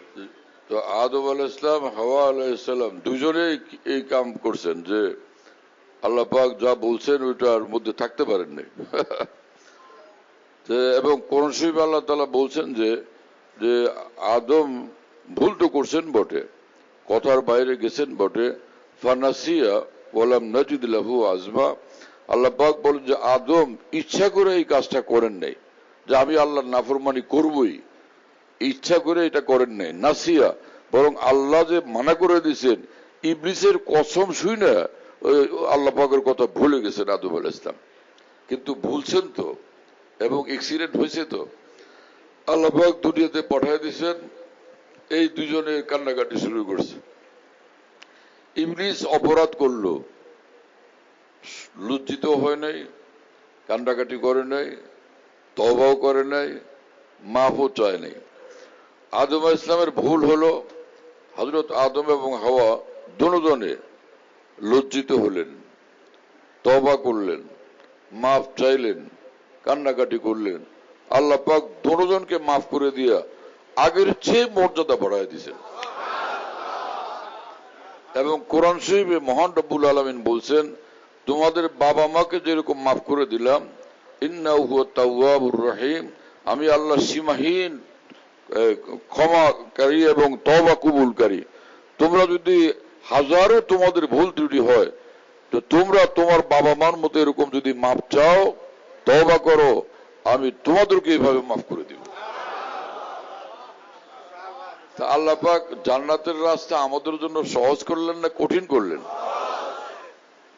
তো আদম আলাইহিস সালাম, হাওয়া আলাইহিস সালাম দুজনে এই কাম করছেন যে আল্লাহ পাক যা বলছেন ওইটার মধ্যে থাকতে পারেন নাই। এবং কোরআন শরীফে আল্লাহ তাআলা বলছেন যে আদম ভুল তো করছেন বটে, কথার বাইরে গেছেন বটে, ফানাসিয়া ওয়ালাম নাজিদ লাহু আজমা। আল্লাহ পাক বলেন যে আদম ইচ্ছা করে এই কাজটা করেন নাই, যে আমি আল্লাহর নাফরমানি করবই, ইচ্ছা করে এটা করেন নাই, নাসিয়া, বরং আল্লাহ যে মানা করে দিয়েছেন, ইবলিসের কসম শুই না আল্লাহ পাকের কথা ভুলে গেছেন আদম আলাইহিস সালাম। কিন্তু ভুলছেন তো, এবং অ্যাক্সিডেন্ট হয়েছে তো, আল্লাহ পাক দুনিয়াতে পাঠিয়ে দিয়েছেন, এই দুজনে কান্নাকাটি শুরু করছে। ইবলিস অপরাধ করলো, লজ্জিত হয় নাই, কান্নাকাটি করে নাই, তওবাও করে নাই, মাফও চায় নাই। আদম আলাইহিস সালামের ভুল হলো, হযরত আদম এবং হাওয়া দুজনে লজ্জিত হলেন, তওবা করলেন, মাফ চাইলেন, কান্নাকাটি করলেন। আল্লাহ পাক দুজনকে মাফ করে দিয়া আগের চেয়ে মর্যাদা বাড়ায় দিয়েছেন। এবং কোরআন শরীফে মহান রব্বুল আলামিন বলছেন, তোমাদের বাবা মাকে যেরকম মাফ করে দিলাম, ইন্নাহু হুয়াত তাওয়াবুর রহিম, আমি আল্লাহ সীমাহীন ক্ষমাকারী এবং তওবা কবুলকারী। তোমরা যদি হাজারো তোমাদের ভুল ত্রুটি হয়, তো তোমরা তোমার বাবা মার মতো এরকম যদি মাপ চাও, তওবা করো, আমি তোমাদেরকে এইভাবে মাফ করে দিব। তা আল্লাহ পাক জান্নাতের রাস্তা আমাদের জন্য সহজ করলেন না কঠিন করলেন?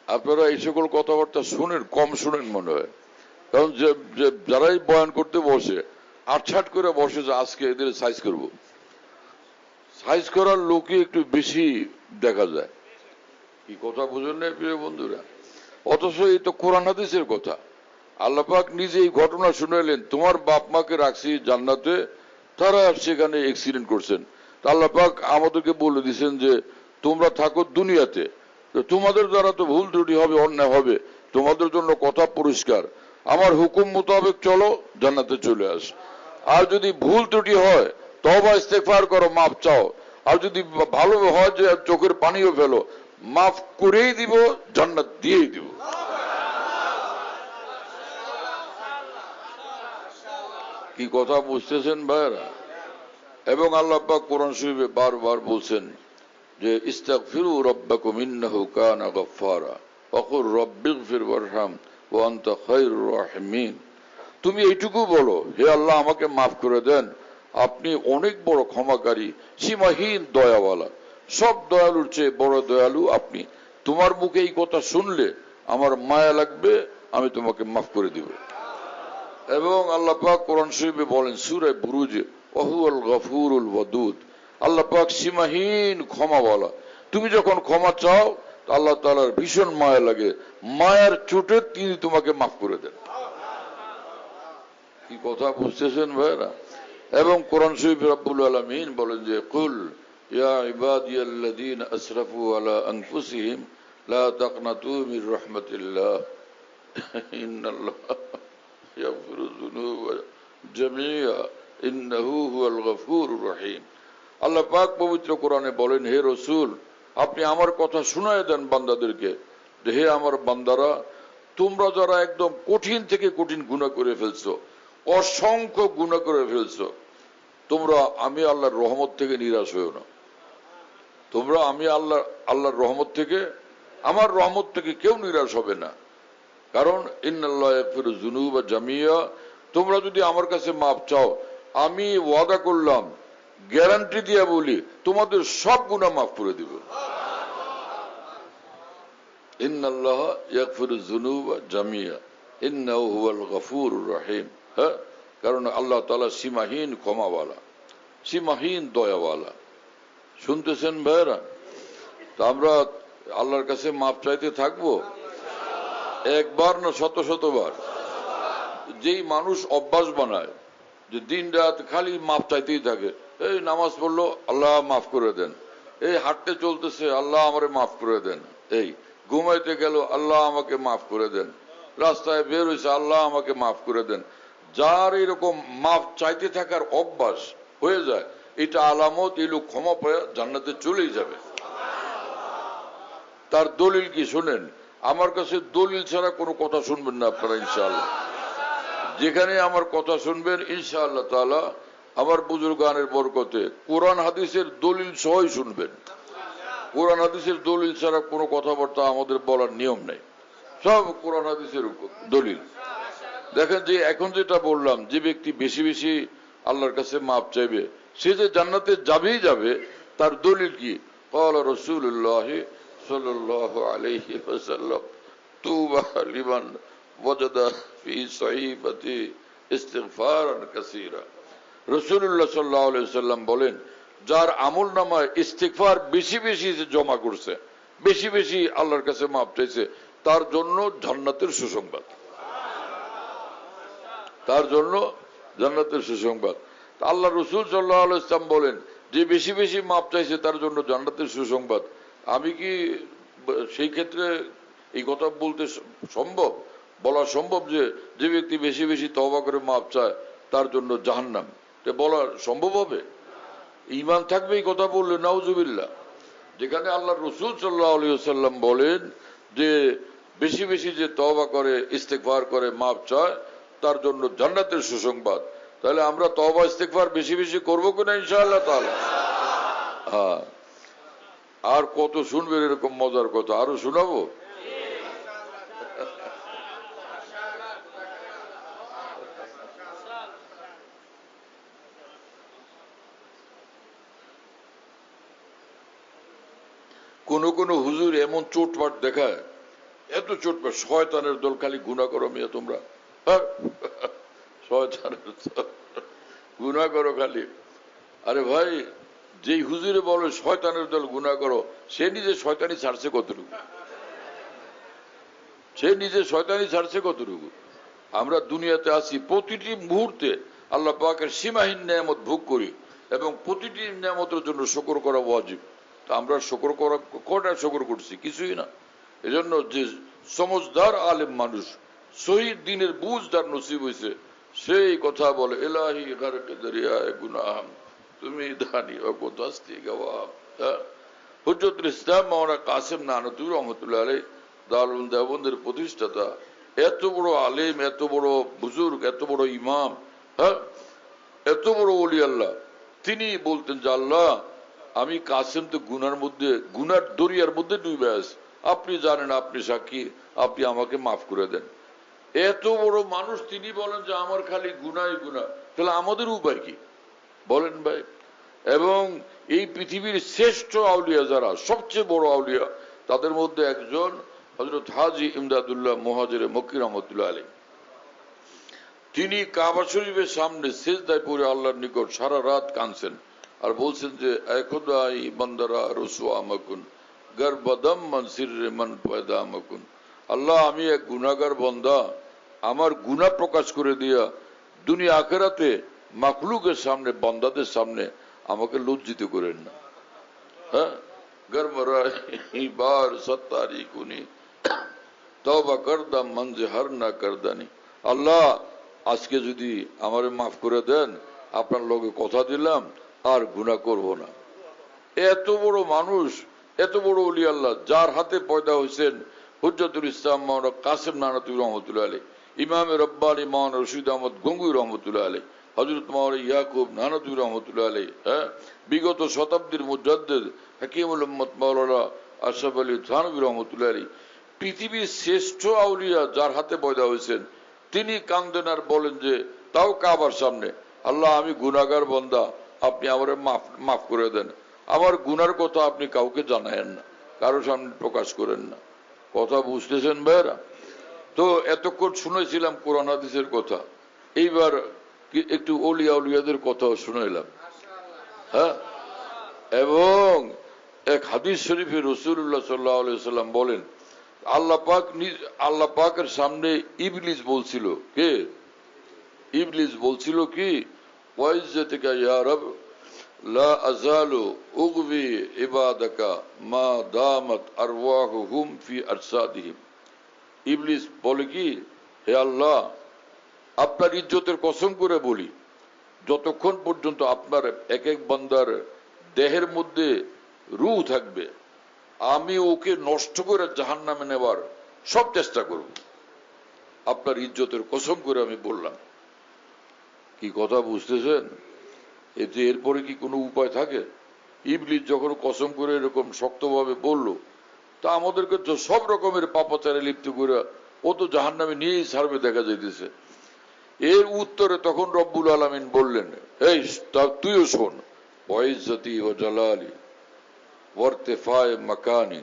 আপনারা এই সকল কথাবার্তা শুনেন, কম শুনেন মনে হয়। কারণ যারাই বয়ান করতে বসে আটছাট করে বসে যে আজকে এদের সাইজ করব, সাইজ করার লোকই একটু বেশি দেখা যায়। কি কথা বুঝেন না প্রিয় বন্ধুরা? অথচ এই তো কোরআন হাদিসের কথা। আল্লাহ পাক নিজে এই ঘটনা শুনাইলেন, তোমার বাপ মাকে রাখছি জান্নাতে, তারা সেখানে অ্যাক্সিডেন্ট করছেন। আল্লাহ পাক আমাদেরকে বলে দিচ্ছেন যে তোমরা থাকো দুনিয়াতে, তোমাদের দ্বারা তো ভুল ত্রুটি হবে, অন্যায় হবে, তোমাদের জন্য কথা পরিষ্কার, আমার হুকুম মোতাবেক চলো, জান্নাতে চলে আস। আর যদি ভুল ত্রুটি হয় তওবা ইস্তেগফার করো, মাফ চাও। আর যদি ভালো হয় যে চোখের পানিও ফেলো, মাফ করেই দিব, জান্নাত দিয়েই দিব। কি কথা বুঝতেছেন ভাইরা? এবং আল্লাহ পাক কোরআন শরীফে বারবার বলছেন যে ইস্তাগফিরু রাব্বাকুম ইন্নাহু কানা গাফফারা ওয়াকুর রাব্বিগফির ওয়ারহাম ওয়া আনতা খায়রুর রাহিমিন। তুমি এইটুকু বলো, হে আল্লাহ আমাকে মাফ করে দেন, আপনি অনেক বড় ক্ষমাকারী, সীমাহীন দয়াওয়ালা, সব দয়ালুর চেয়ে বড় দয়ালু আপনি। তোমার মুখে এই কথা শুনলে আমার মায়া লাগবে, আমি তোমাকে মাফ করে দিব। এবং আল্লাহ পাক কোরআন শরীফে বলেন সূরা বুরুজে, ওয়াহুয়াল গফুরুল ওয়াদুদ, আল্লাহ পাক সীমাহীন ক্ষমাওয়ালা। তুমি যখন ক্ষমা চাও আল্লাহ তাআলার ভীষণ মায়া লাগে, মায়ার চোটে তিনি তোমাকে মাফ করে দেন। কি কথা বুঝতেছেন ভাইরা? এবং কোরআন শরীফে রব্বুল আলামিন বলেন যে কুল ইয়া ইবাদিয়াল্লাযীনা আসরাফু আলা আনফুসিহিম লা তাকনাতু মির রাহমাতিল্লাহ ইন্নাল্লাহা ইয়াগফিরুয যুনুবা জামিআ ইন্নাহু হুয়াল গফুরুর রহিম। আল্লাহ পাক পবিত্র কোরআনে বলেন, হে রাসূল আপনি আমার কথা শোনায় দেন বান্দাদেরকে যে হে আমার বান্দারা, তোমরা যারা একদম কঠিন থেকে কঠিন গুনাহ করে ফেলছো, অসংখ্য গুনাহ করে ফেলছো, তোমরা আমি আল্লাহর রহমত থেকে নিরাশ হইও না। তোমরা আমি আল্লাহর রহমত থেকে, আমার রহমত থেকে কেউ নিরাশ হবে না। কারণ ইন্নাল্লাহা ইয়াগফিরু যুনুবা জামিআ, তোমরা যদি আমার কাছে মাপ চাও, আমি ওয়াদা করলাম, গ্যারান্টি দিয়ে বলি, তোমাদের সব গুনাহ মাফ করে দিব। ইন্নাল্লাহা ইয়াগফিরু যুনুবা জামিআ ইন্নাহু হুয়াল গফুরুর রহিম। হ্যাঁ, কারণ আল্লাহ তাআলা সীমাহীন ক্ষমাওয়ালা, সীমাহীন দয়াওয়ালা। শুনতেছেন ভাইরা? তা আমরা আল্লাহর কাছে মাপ চাইতে থাকবো, একবার না শত শতবার। যেই মানুষ অভ্যাস বানায় যে দিন রাত খালি মাপ চাইতেই থাকে, এই নামাজ পড়লো আল্লাহ মাফ করে দেন, এই হাঁটতে চলতেছে আল্লাহ আমারে মাফ করে দেন, এই ঘুমাইতে গেল আল্লাহ আমাকে মাফ করে দেন, রাস্তায় বের হয়েছে আল্লাহ আমাকে মাফ করে দেন, যার এরকম মাফ চাইতে থাকার অভ্যাস হয়ে যায়, এটা আলামত এই লোক ক্ষমা পায় জান্নাতে চলেই যাবে। তার দলিল কি শুনেন? আমার কাছে দলিল ছাড়া কোনো কথা শুনবেন না আপনারা ইনশাআল্লাহ। যেখানে আমার কথা শুনবেন ইনশাআল্লাহ তাআলা আমার বুজুর্গানের বরকতে কোরআন হাদিসের দলিল সহই শুনবেন। কোরআন হাদিসের দলিল ছাড়া কোনো কথাবার্তা আমাদের বলার নিয়ম নেই, সব কোরআন হাদিসের দলিল। দেখেন যে এখন যেটা বললাম, যে ব্যক্তি বেশি বেশি আল্লাহর কাছে মাপ চাইবে সে যে জান্নাতে যাবেই যাবে, তার দলিল কি? ক্বালা রাসূলুল্লাহ সাল্লাল্লাহু আলাইহি ওয়াসাল্লাম তুবা লিমান ওয়াজাদা ফি সাহিফাতি ইস্তিগফারান কাসীরা। রাসূলুল্লাহ সাল্লাল্লাহু আলাইহি ওয়াসাল্লাম বলেন, যার আমলনামায় ইস্তিগফার বেশি বেশি জমা করছে, বেশি বেশি আল্লাহর কাছে মাপ চাইছে, তার জন্য জান্নাতের সুসংবাদ, তার জন্য জান্নাতের সুসংবাদ। আল্লাহ রাসূল সাল্লাল্লাহু আলাইহি ওয়াসাল্লাম বলেন, যে বেশি বেশি মাপ চাইছে তার জন্য জান্নাতের সুসংবাদ। আমি কি সেই ক্ষেত্রে এই কথা বলতে সম্ভব, বলা সম্ভব যে যে ব্যক্তি বেশি বেশি তওবা করে মাপ চায় তার জন্য জাহান্নাম? এটা বলা সম্ভব হবে? ঈমান থাকবে এই কথা বললে? নাউজুবিল্লাহ। যেখানে আল্লাহ রাসূল সাল্লাল্লাহু আলাইহি ওয়াসাল্লাম বলেন যে বেশি বেশি যে তওবা করে, ইস্তেগফার করে, মাপ চায়, তার জন্য জান্নাতের সুসংবাদ। তাহলে আমরা তওবা ইস্তেগফার বেশি বেশি করবো কিনা ইনশাআল্লাহ তাআলা? হ্যাঁ। আর কত শুনবেন এরকম মজার কথা? আরো শোনাবো? কোন কোন হুজুর এমন চোটপাট দেখায়, এত চোটপাট, শয়তানের দল, খালি গুনাহ করো মিয়া তোমরা, হ্যাঁ? শয়তানের দল, গুনাহ করো খালি। আরে ভাই, যেই হুজুরে বলে শয়তানের দল গুনাহ করো, সে নিজে শয়তানি ছাড়ছে কতটুকু? সে নিজে শয়তানি ছাড়ছে কতটুকু? আমরা দুনিয়াতে আছি, প্রতিটি মুহূর্তে আল্লাহ পাকের সীমাহীন নিয়ামত ভোগ করি এবং প্রতিটি নিয়ামতের জন্য শুকর করা ওয়াজিব। তা আমরা শুকর করা, কটা শুকর করছি? কিছুই না। এজন্য যে সমজদার আলেম মানুষ, শহীদ দিনের বুঝ যার নসিব হয়েছে, সেই কথা বলে, এলাহি গারকে দরিয়ায়ে গুনাহ তুমি দানি ও কোতাস্তি গওয়াব। হুজ্জতুল ইসলাম মাওলানা কাসেম নানতুর রহমতুল্লাহ আলাইহি, দারুল দেওবন্দের প্রতিষ্ঠাতা, এত বড় আলেম, এত বড় বুজুর্গ, এত বড় ইমাম, হ্যাঁ, এত বড় ওলি আল্লাহ, তিনি বলতেন যে আল্লাহ, আমি কাসেম তো গুনার মধ্যে, গুনার দরিয়ার মধ্যে ডুবে আছি, আপনি জানেন, আপনি সাক্ষী, আপনি আমাকে মাফ করে দেন। এত বড় মানুষ, তিনি বলেন যে আমার খালি গুনাই গুনাহ। তাহলে আমাদের উপায় কি বলেন ভাই? এবং এই পৃথিবীর শ্রেষ্ঠ আউলিয়া যারা, সবচেয়ে বড় আউলিয়া, তাদের মধ্যে একজন হযরত হাজী ইমদাদুল্লাহ মুহাজিরে মক্কি রহমতুল্লাহ আলাইহি। তিনি কাবা শরীফের সামনে সিজদায় পড়ে আল্লাহর নিকট সারা রাত কাঁদছেন আর বলছেন যে এ খুদাই বান্দারা রসুয়া মাকুন গর্বদম মনসির মান পয়দা মাকুন। আল্লাহ, আমি এক গুনাহগার বান্দা, আমার গুনাহ প্রকাশ করে দিয়া দুনিয়া আখিরাতে মাখলুকের সামনে, বান্দাদের সামনে আমাকে লজ্জিত করেন না। হ্যাঁ, গরমরা বার সত্তারি কুনি তওবা করদাম মনজে হর না করদানি। আল্লাহ, আজকে যদি আমারে মাফ করে দেন, আপনার লগে কথা দিলাম আর গুনাহ করব না। এত বড় মানুষ, এত বড় ওলি আল্লাহ, যার হাতে পয়দা হয়েছেন হুজ্জতুল ইসলাম মাওলানা কাসেম নানতুই রহমতুল্লাহ আলাইহি, ইমাম রব্বানী মাওলানা রশিদ আহমদ গঙ্গুই রহমতুল্লাহ আলাইহি, হযরত মাওলানা ইয়াকুব নানতুই রহমতুল্লাহ আলাইহি, হ্যাঁ, বিগত শতাব্দীর মুজাদ্দিদ হাকিমুল উম্মত মাওলানা আশরাফ আলী থানভী রহমতুল্লাহ আলাইহি, পৃথিবীর শ্রেষ্ঠ আউলিয়া যার হাতে পয়দা হয়েছেন, তিনি কান্দেন আর বলেন যে, তাও কাবার সামনে, আল্লাহ, আমি গুনাহগার বান্দা, আপনি আমার মাফ করে দেন। আমার গুনার কথা আপনি কাউকে জানায়েন না, কারো সামনে প্রকাশ করেন না। কথা বুঝতেছেন ভাইরা? তো এতক্ষণ শুনেছিলাম কোরআন হাদিসের কথা, এইবার একটু ওলিয়া উলিয়াদের কথাও শুনাইলাম। হ্যাঁ, এবং এক হাদিস শরীফে রাসূলুল্লাহ সাল্লাল্লাহু আলাইহি সাল্লাম বলেন, আল্লাহ পাকের সামনে ইবলিস বলছিল, কে? ইবলিস বলছিল কি, ওয়াইজ্জাতিকা ইয়া রব লা আযালু উগবি ইবাদাকা মা দামাত আরওয়াহুহুম ফি আরসাদিহিম। ইবলিস বলে কি, হে আল্লাহ, আপনার ইজ্জতের কসম করে বলি, যতক্ষণ পর্যন্ত আপনার এক এক বান্দার দেহের মধ্যে রূহ থাকবে, আমি ওকে নষ্ট করে জাহান্নামে নেবার সব চেষ্টা করব। আপনার ইজ্জতের কসম করে আমি বললাম। কি কথা বুঝতেছেন? এতে এরপরে কি কোনো উপায় থাকে? ইবলিস যখন কসম করে এরকম শক্তভাবে বলল, তা আমাদেরকে তো সব রকমের পাপাচারে লিপ্ত করে ও তো জাহান্নামে নিয়েই ছাড়বে দেখা যাইতেছে। এর উত্তরে তখন রব্বুল আলামিন বললেন, এই তুইও শোন, ওয়াইজ্জতি ওয়া জালালি ওয়ারতিফায়ে মাকানি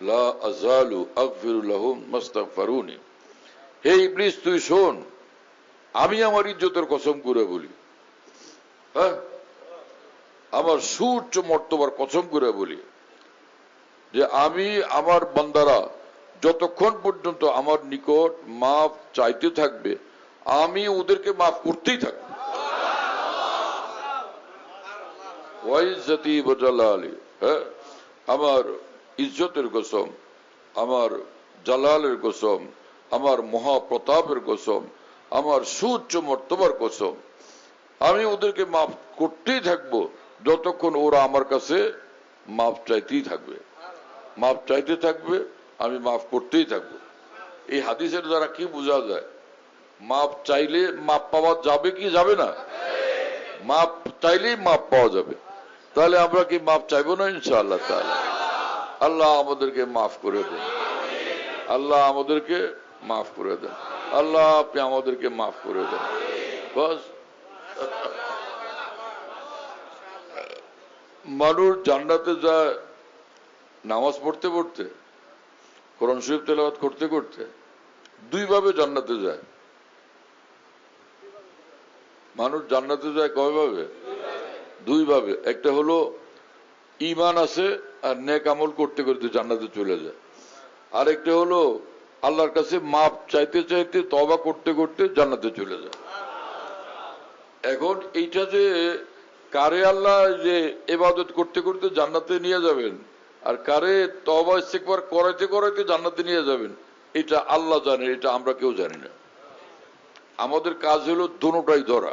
লা আযালু আগফিরু লাহুম মাস্তাগফিরুনি। হে ইবলিস, তুই শোন, আমি আমার ইজ্জতের কসম করে বলি, হ্যাঁ, আমার সুউচ্চ মর্তবার কসম করে বলি যে আমি আমার বান্দারা যতক্ষণ পর্যন্ত আমার নিকট মাফ চাইতে থাকবে, আমি ওদেরকে মাফ করতেই থাকবো। ওয়াইজ্জতি ওয়া জালালি, হ্যাঁ, আমার ইজ্জতের কসম, আমার জালালের কসম, আমার মহাপ্রতাপের কসম, আমার সুউচ্চ মর্তবার কসম, আমি ওদেরকে মাফ করতেই থাকবো যতক্ষণ ওরা আমার কাছে মাফ চাইতেই থাকবে। মাফ চাইতে থাকবে, আমি মাফ করতেই থাকবো। এই হাদিসের দ্বারা কি বোঝা যায়? মাফ চাইলে মাফ পাওয়া যাবে কি যাবে না? মাফ চাইলেই মাফ পাওয়া যাবে। তাহলে আমরা কি মাফ চাইবো না ইনশাআল্লাহ তাআলা? আল্লাহ আমাদেরকে মাফ করে দেন, আল্লাহ আমাদেরকে মাফ করে দেন, আল্লাহ আপনি আমাদেরকে মাফ করে দেন। বাস মানুষ জান্নাতে যায় নামাজ পড়তে পড়তে, কোরআন শরীফ তেলাওয়াত করতে করতে। দুইভাবে জান্নাতে যায় মানুষ, জান্নাতে যায় কয়ভাবে? দুইভাবে। একটা হলো ঈমান আছে আর নেক আমল করতে করতে জান্নাতে চলে যায়, আর একটা হলো আল্লাহর কাছে মাপ চাইতে চাইতে তওবা করতে করতে জান্নাতে চলে যায়। এখন এইটা যে কারে আল্লাহ যে ইবাদত করতে করতে জান্নাতে নিয়ে যাবেন আর কারে তওবা ইস্তিগফার করাইতে করাইতে জান্নাতে নিয়ে যাবেন, এটা আল্লাহ জানে, এটা আমরা কেউ জানি না। আমাদের কাজ হলো দোনোটাই ধরা।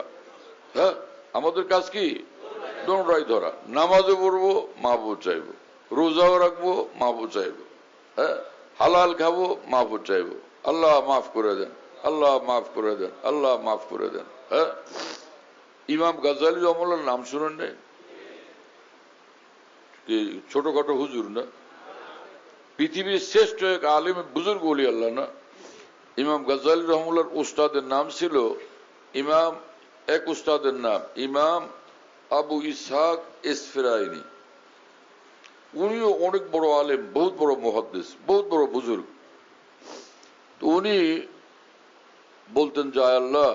হ্যাঁ, আমাদের কাজ কি? দোনোটাই ধরা। নামাজও পড়বো, মাহবুব চাইবো, রোজাও রাখবো, মাহবুব চাইবো, হ্যাঁ, হালাল খাবো, মাহবুব চাইবো, আল্লাহ মাফ করে দেন, আল্লাহ মাফ করে দেন, আল্লাহ মাফ করে দেন। হ্যাঁ, ইমাম গাজ্জালী রহমাতুল্লাহর নাম শুনেন নাই? কি ছোটখাটো হুজুর না, পৃথিবীর শ্রেষ্ঠ এক আলিম বুজুর্গ ওলি আল্লাহ না। ইমাম গাজ্জালী রহমাতুল্লাহর উস্তাদের নাম ছিল ইমাম, এক উস্তাদের নাম ইমাম আবু ইসহাক ইসফিরাইনি। উনিও অনেক বড় আলেম, বহুত বড় মুহাদ্দিস, বহুত বড় বুজুর্গ। তো উনি বলতেন, যায় আল্লাহ,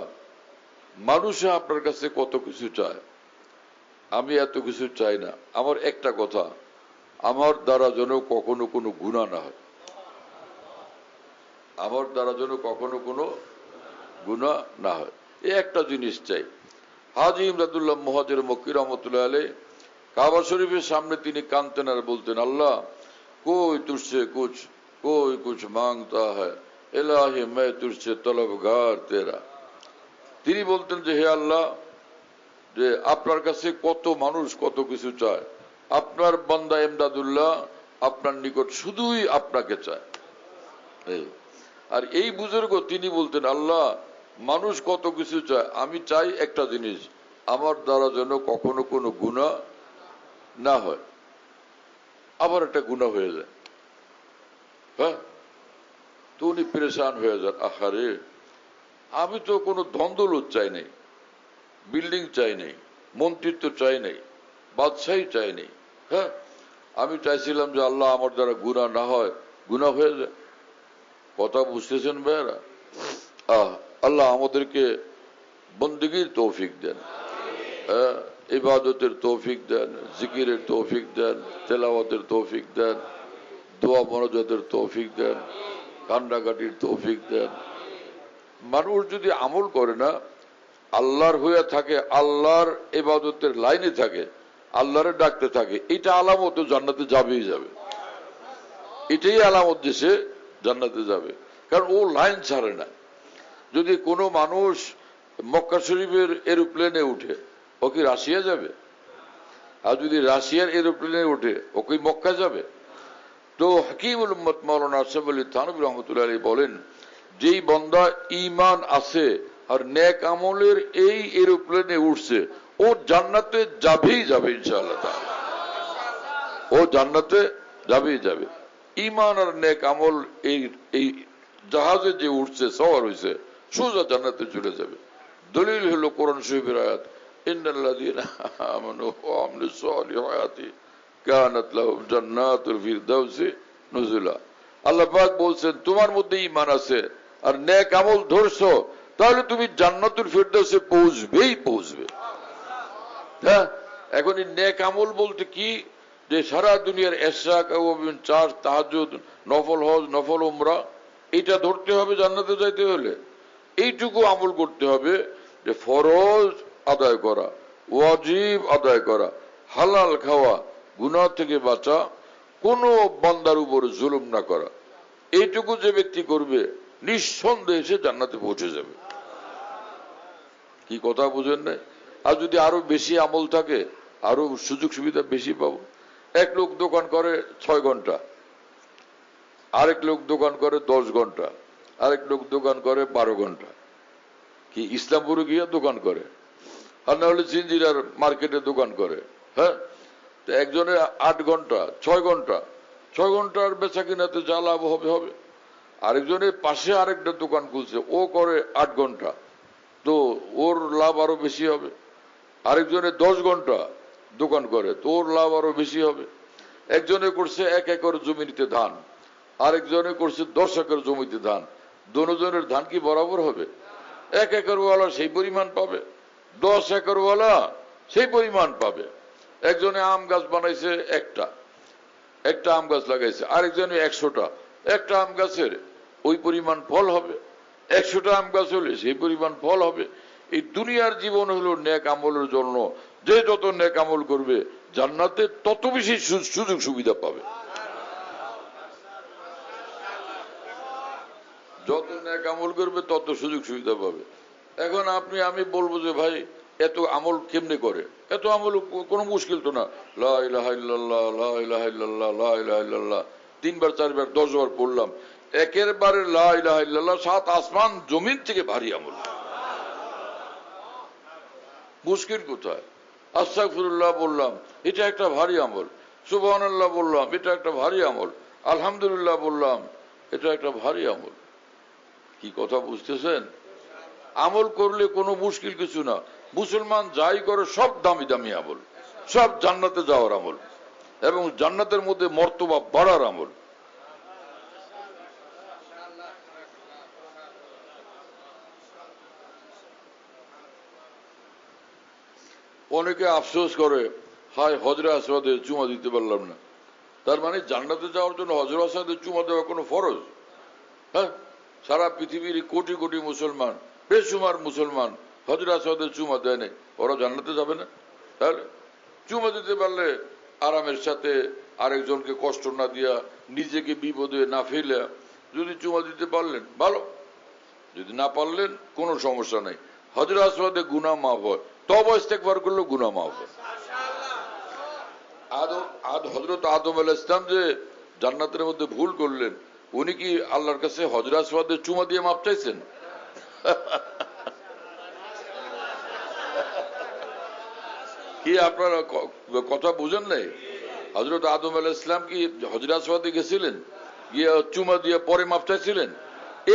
মানুষে আপনার কাছে কত কিছু চায়, আমি এত কিছু চাই না। আমার একটা কথা, আমার দ্বারা যেন কখনো কোনো গুনাহ না হয়, আমার দ্বারা যেন কখনো কোনো গুনাহ না হয়, এই একটা জিনিস চাই। হাজী ইমদাদুল্লাহ মুহাজির মক্কি রহমতুল্লাহ আলাইহ কাবা শরীফের সামনে তিনি কাঁদতেন আর বলতেন, আল্লাহ কোই তুঝসে কুছ, কোই কুছ মাংতা হ্যায়, ইলাহি मैं तुझसे तलबगार तेरा। তিনি বলতেন যে, হে আল্লাহ, যে আপনার কাছে কত মানুষ কত কিছু চায়, আপনার বান্দা ইমদাদুল্লাহ আপনার নিকট শুধুই আপনাকে চায়। আর এই বুজুর্গ তিনি বলতেন, আল্লাহ মানুষ কত কিছু চায়, আমি চাই একটা জিনিস, আমার দ্বারা যেন কখনো কোনো গুনাহ না হয়। আবার একটা গুনাহ হয়ে যায়, হ্যাঁ, তো উনি পেরেশান হয়ে যান, আহারে আমি তো কোনো ধন দৌলত চাই নাই, বিল্ডিং চাই নাই, মন্ত্রিত্ব চাই নাই, বাদশাহী চাই নাই, হ্যাঁ, আমি চাইছিলাম যে আল্লাহ আমার দ্বারা গুনাহ না হয়, গুনাহ হয়ে যায়। কথা বুঝতেছেন ভাইরা? আল্লাহ আমাদেরকে বন্দেগীর তৌফিক দেন, ইবাদতের তৌফিক দেন, জিকিরের তৌফিক দেন, তেলাওয়াতের তৌফিক দেন, দোয়া মনোজাতের তৌফিক দেন, কান্নাকাটির তৌফিক দেন। মানুষ যদি আমল করে না, আল্লাহর হয়ে থাকে, আল্লাহর ইবাদতের লাইনে থাকে, আল্লাহরে ডাকতে থাকে, এটা আলামত জান্নাতে যাবেই যাবে, এটাই আলামত যে সে জান্নাতে যাবে। কারণ ও লাইন ছাড়ে না। যদি কোনো মানুষ মক্কা শরীফের এরোপ্লেনে উঠে, ও কি রাশিয়া যাবে? আর যদি রাশিয়ার এরোপ্লেনে উঠে, ও কি মক্কা যাবে? তো হাকিমুল উম্মত মাওলানা আশরাফ আলী থানভী রহমতুল্লাহ আলাইহি বলেন, যেই বান্দা ঈমান আছে আর নেক আমলের এই এরোপ্লেনে উঠছে, ও জান্নাতে যাবেই যাবে ইনশাআল্লাহ তাআলা, ও জান্নাতে যাবেই যাবে। ঈমান আর নেক আমল এই জাহাজে যে উঠছে, সওয়ার হয়েছে, সোজা জান্নাতে চলে যাবে। দলিল হলো কোরআন শরীফের আয়াত, ইন্নাল্লাযীনা আমানু ওয়া আমিলুস সালিহাতি কানাত লাহুম জান্নাতুল ফিরদাউসি নুজুলা। আল্লাহ পাক বলছেন, তোমার মধ্যে ঈমান আছে আর নেক আমল ধরছো, তাহলে তুমি জান্নাতুল ফিরদাউসে পৌঁছবেই পৌঁছবে। হ্যাঁ, এখন এই নেক আমল বলতে কি? যে সারা দুনিয়ার ইশরাক, আওয়াবিন, চার্জ, তাহাজ্জুদ, নফল হজ, নফল উমরা, এটা ধরতে হবে জান্নাতে যাইতে হলে। এইটুকু আমল করতে হবে যে ফরজ আদায় করা, ওয়াজিব আদায় করা, হালাল খাওয়া, গুনাহ থেকে বাঁচা, কোন বান্দার উপর জুলুম না করা। এইটুকু যে ব্যক্তি করবে, নিঃসন্দেহে সে জান্নাতে পৌঁছে যাবে। কি কথা বুঝেন না? আর যদি আরো বেশি আমল থাকে, আরো সুযোগ সুবিধা বেশি পাবো। এক লোক দোকান করে 6 ঘন্টা, আরেক লোক দোকান করে 10 ঘন্টা, আরেক লোক দোকান করে 12 ঘন্টা। কি ইসলামপুরে গিয়ে দোকান করে, আর না হলে জিঞ্জিরার মার্কেটে দোকান করে। হ্যাঁ, তো একজনের 8 ঘন্টা, 6 ঘন্টা, 6 ঘন্টার বেচা কিনাতে যা লাভ হবে হবে। আরেকজনের পাশে আরেকটা দোকান খুলছে, ও করে 8 ঘন্টা, তো ওর লাভ আরো বেশি হবে। আরেকজনে 10 ঘন্টা দোকান করে, তো ওর লাভ আরো বেশি হবে। একজনে করছে 1 একর জমিতে ধান, আরেকজনে করছে 10 একর জমিতে ধান। দুজনের ধান কি বরাবর হবে? 1 একরওয়ালা সেই পরিমাণ পাবে, 10 একরওয়ালা সেই পরিমাণ পাবে। একজনে আম গাছ বানাইছে, একটা আম গাছ লাগাইছে, আরেকজনে 100টা, একটা আম গাছের ওই পরিমাণ ফল হবে। 100টা আম গাছ হলে সেই পরিমাণ ফল হবে। এই দুনিয়ার জীবন হলো নেক আমলের জন্য। যে যত নেক আমল করবে জান্নাতে তত বেশি সুযোগ সুবিধা পাবে। যত নেক আমল করবে তত সুযোগ সুবিধা পাবে। এখন আমি বলবো যে ভাই এত আমল কেমনে করে? এত আমল কোনো মুশকিল তো না। লা ইলাহা ইল্লাল্লাহ, লা ইলাহা ইল্লাল্লাহ, লা ইলাহা ইল্লাল্লাহ 3 বার 4 বার 10 বার পড়লাম, একের বারে লা ইলাহা ইল্লাল্লাহ 7 আসমান জমিন থেকে ভারী আমল। মুশকিল কোথায়? আস্তাগফিরুল্লাহ বললাম, এটা একটা ভারী আমল। সুবহানাল্লাহ বললাম, এটা একটা ভারী আমল। আলহামদুলিল্লাহ বললাম, এটা একটা ভারী আমল। কি কথা বুঝতেছেন? আমল করলে কোনো মুশকিল কিছু না। মুসলমান যাই করে সব দামি দামি আমল, সব জান্নাতে যাওয়ার আমল এবং জান্নাতের মধ্যে মর্তবা বাড়ার আমল। অনেকে আফসোস করে, হায় হজরে আসওয়াদে চুমা দিতে পারলাম না। তার মানে জান্নাতে যাওয়ার জন্য হজরে আসওয়াদে চুমা দেওয়া কোনো ফরজ? হ্যাঁ, সারা পৃথিবীর কোটি কোটি মুসলমান, বেশুমার মুসলমান হজরে আসওয়াদে চুমা দেয় নাই, ওরা জান্নাতে যাবে না? তাহলে চুমা দিতে পারলে আরামের সাথে আরেকজনকে কষ্ট না দিয়া, নিজেকে বিপদে না ফেলে যদি চুমা দিতে পারলেন ভালো, যদি না পারলেন কোনো সমস্যা নাই। হজরে আসওয়াদে গুনাহ মাফ হয়, তওবা ইস্তেগফার করলে গুনাহ মাফ হয়। হযরত আদম আলাইহিস সালাম যে জান্নাতের মধ্যে ভুল করলেন, উনি কি আল্লাহর কাছে হজরে আসওয়াদে চুমা দিয়ে মাপ চাইছেন? কি আপনারা কথা বুঝেন নাই? হযরত আদম আলাইহিস সালাম কি হজরে আসওয়াদে গেছিলেন, গিয়ে চুমা দিয়ে পরে মাপ চাইছিলেন?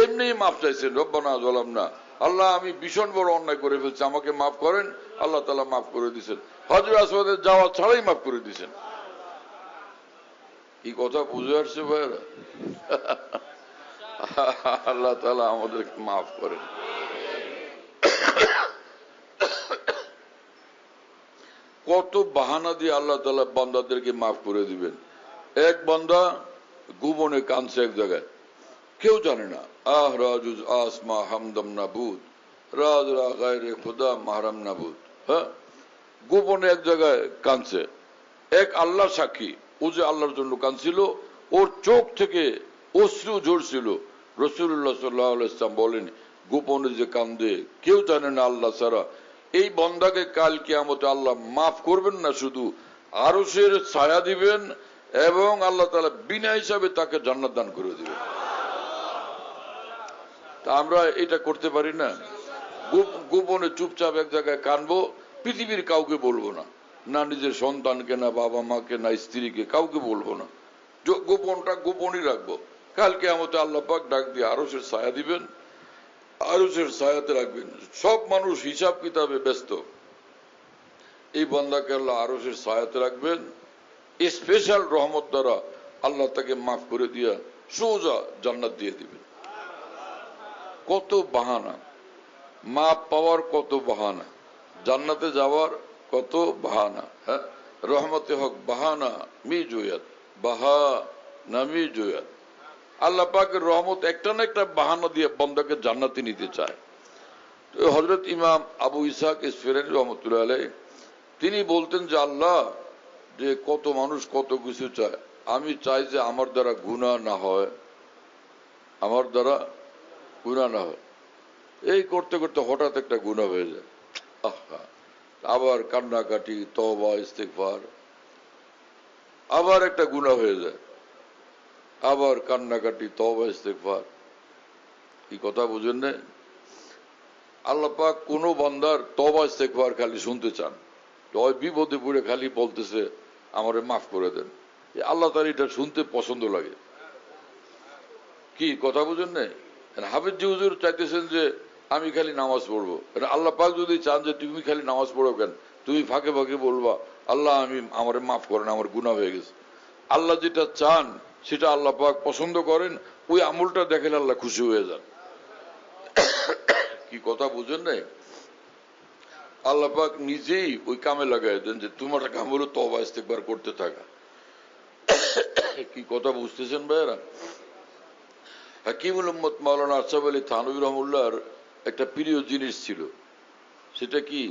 এমনি মাপ চাইছেন, রব্বানা যালামনা, আল্লাহ আমি ভীষণ বড় অন্যায় করে ফেলছি, আমাকে মাফ করেন। আল্লাহ তাআলা মাফ করে দিয়েছেন, হজরে আসওয়াদে যাওয়া ছাড়াই মাফ করে দিয়েছেন। কি কথা বুঝে আসছে ভাইরা? আল্লাহ তাআলা আমাদেরকে মাফ করেন। কত বাহানা দিয়ে আল্লাহ তাআলা বান্দাদেরকে মাফ করে দিবেন। এক বান্দা গোপনে কাঁদছে এক জায়গায়, কেউ জানে না। আহ রাজুজ আসমা হামদম নাবুদ, রাজ রা গায়রে খুদা মাহরাম নাবুদ। হ্যাঁ, গোপনে এক জায়গায় কাঁদছে, এক আল্লাহ সাক্ষী, ও যে আল্লাহর জন্য কাঁদছিল, ওর চোখ থেকে অশ্রু ঝরছিল। রাসূলুল্লাহ সাল্লাল্লাহু আলাইহি ওয়াসাল্লাম বলেন, গোপনে যে কান্দে কেউ জানে না আল্লাহ ছাড়া, এই বান্দাকে কাল কিয়ামতে আল্লাহ মাফ করবেন না, শুধু আরশের ছায়া দিবেন এবং আল্লাহ তাআলা বিনা হিসাবে তাকে জান্নাত দান করে দিবেন। তা আমরা এটা করতে পারি না? গোপনে চুপচাপ এক জায়গায় কানবো, পৃথিবীর কাউকে বলবো না, না নিজের সন্তানকে, না বাবা মাকে, না স্ত্রীকে, কাউকে বলবো না। গোপনটা গোপনই রাখবো। কালকে কিয়ামতে আল্লাহ পাক ডাক দিয়ে আরশের ছায়া দিবেন, আরশের ছায়াতে রাখবেন। সব মানুষ হিসাব কিতাবে ব্যস্ত, এই বান্দাকে আল্লাহ আরশের ছায়াতে রাখবেন। স্পেশাল রহমত দ্বারা আল্লাহ তাকে মাফ করে দিয়া সোজা জান্নাত দিয়ে দিবেন। কত বাহানা, মাপ পাওয়ার কত বাহানা, জান্নাতে যাওয়ার কত বাহানা। হ্যাঁ, রহমতে হক বাহানা মি জুয়াত, বাহা নামি জুয়াত। আল্লাহ পাকের রহমত একটা না একটা বাহানা দিয়ে বান্দাকে জান্নাতে নিতে চায়। তো হযরত ইমাম আবু ইসহাক ইসফিরানী রহমাতুল্লাহ আলাইহি তিনি বলতেন যে আল্লাহ, যে কত মানুষ কত কিছু চায়, আমি চাই যে আমার দ্বারা গুনাহ না হয়, আমার দ্বারা গুনাহ না হয়। এই করতে করতে হঠাৎ একটা গুনাহ হয়ে যায়, আহা, আবার কান্নাকাটি, তওবা ইস্তেগফার, আবার একটা গুনাহ হয়ে যায়, আবার কান্নাকাটি, তওবা ইস্তেগফার। কি কথা বুঝেন না? আল্লাহ পাক কোন বান্দার তওবা ইস্তেগফার খালি শুনতে চান, ওই বিপদে পড়ে খালি বলতেছে আমারে মাফ করে দেন, আল্লাহ তার এটা শুনতে পছন্দ লাগে। কি কথা বুঝেন নাই? হাফিজ জি হুজুর চাইতেছেন যে আমি খালি নামাজ পড়বো। আল্লাহ পাক যদি চান যে তুমি খালি নামাজ পড়ো কেন, তুমি ফাঁকে ফাঁকে বলবা আল্লাহ আমি আমারে মাফ করেন, আমার গুনাহ হয়ে গেছে। আল্লাহ যেটা চান সেটা আল্লাহ পাক পছন্দ করেন, ওই আমলটা দেখেন আল্লাহ খুশি হয়ে যান। কি কথা বুঝেন নাই? আল্লাহ পাক নিজেই ওই কামে লাগাই দেন যে তোমার কাম হলো তওবা ইস্তেগফার করতে থাকা। কি কথা বুঝতেছেন ভাইরা? হাকিমুল উম্মত মাওলানা আশরাফ আলী থানভী রহমাতুল্লাহর একটা প্রিয় জিনিস ছিল, সেটা কি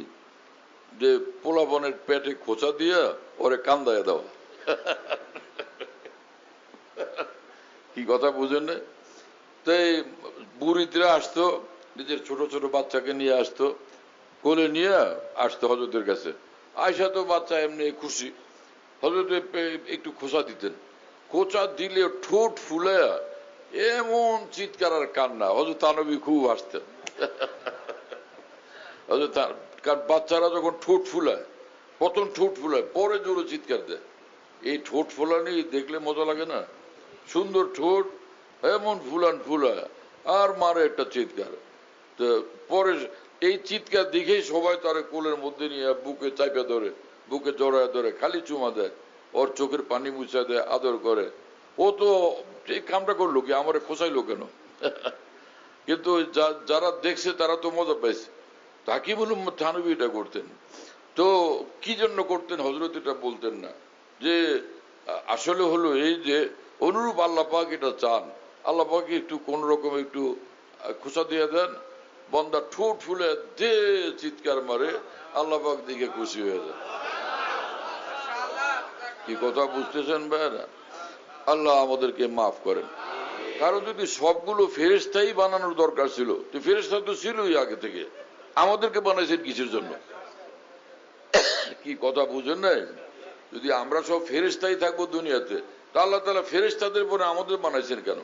যে পোলাপনের পেটে খোঁচা দিয়া ওরে কান্দায় দেওয়া। কি কথা বুঝেন না? তাই বুড়িরা আসতো, নিজের ছোট ছোট বাচ্চাকে নিয়ে আসতো, কোলে নিয়ে আসতো হযরতের কাছে। আয়সা তো বাচ্চা এমনি খুশি, হযরত একটু খোঁচা দিতেন। খোঁচা দিলে ঠোঁট ফুলে এমন চিৎকার আর কান্না, হযরত থানভী খুব হাসতেন। কারণ বাচ্চারা যখন ঠোঁট ফুলায়, প্রথম ঠোঁট ফুলায়, পরে জোরে চিৎকার দেয়। এই ঠোঁট ফোলানি দেখলে মজা লাগে না? সুন্দর ঠোঁট এমন ফুলান ফুলায় আর মারে একটা চিৎকার। তো পরে এই চিৎকার দেখেই সবাই তার কোলের মধ্যে নিয়ে বুকে চাপে ধরে, বুকে জড়ায় ধরে, খালি চুমা দেয়, ওর চোখের পানি মুছা দেয়, আদর করে। ও তো এই কামটা করলো কি, আমারে খোঁচাইলো কেন? কিন্তু যারা দেখছে তারা তো মজা পাইছে। হাকিমুল উম্মত থানভী এটা করতেন। তো কি জন্য করতেন হযরত এটা বলতেন না, যে আসলে হলো এই যে অনুরূপ আল্লাহ পাক এটা চান। আল্লাহ পাক একটু কোন রকম একটু খোঁচা দিয়ে দেন, বান্দা ঠোঁট ফুলে দে চিৎকার মারে, আল্লাহ পাক দিকে খুশি হয়ে যায়। কি কথা বুঝতেছেন ভাইরা? আল্লাহ আমাদেরকে মাফ করেন। কারণ যদি সবগুলো ফেরেশতাই বানানোর দরকার ছিল, তো ফেরেশতা তো ছিলই আগে থেকে, আমাদেরকে বানাইছেন কিসের জন্য? কি কথা বুঝেন নাই? যদি আমরা সব ফেরেশতাই থাকবো দুনিয়াতে, তা আল্লাহ তাআলা ফেরেশতাদের পরে আমাদের বানাইছেন কেন?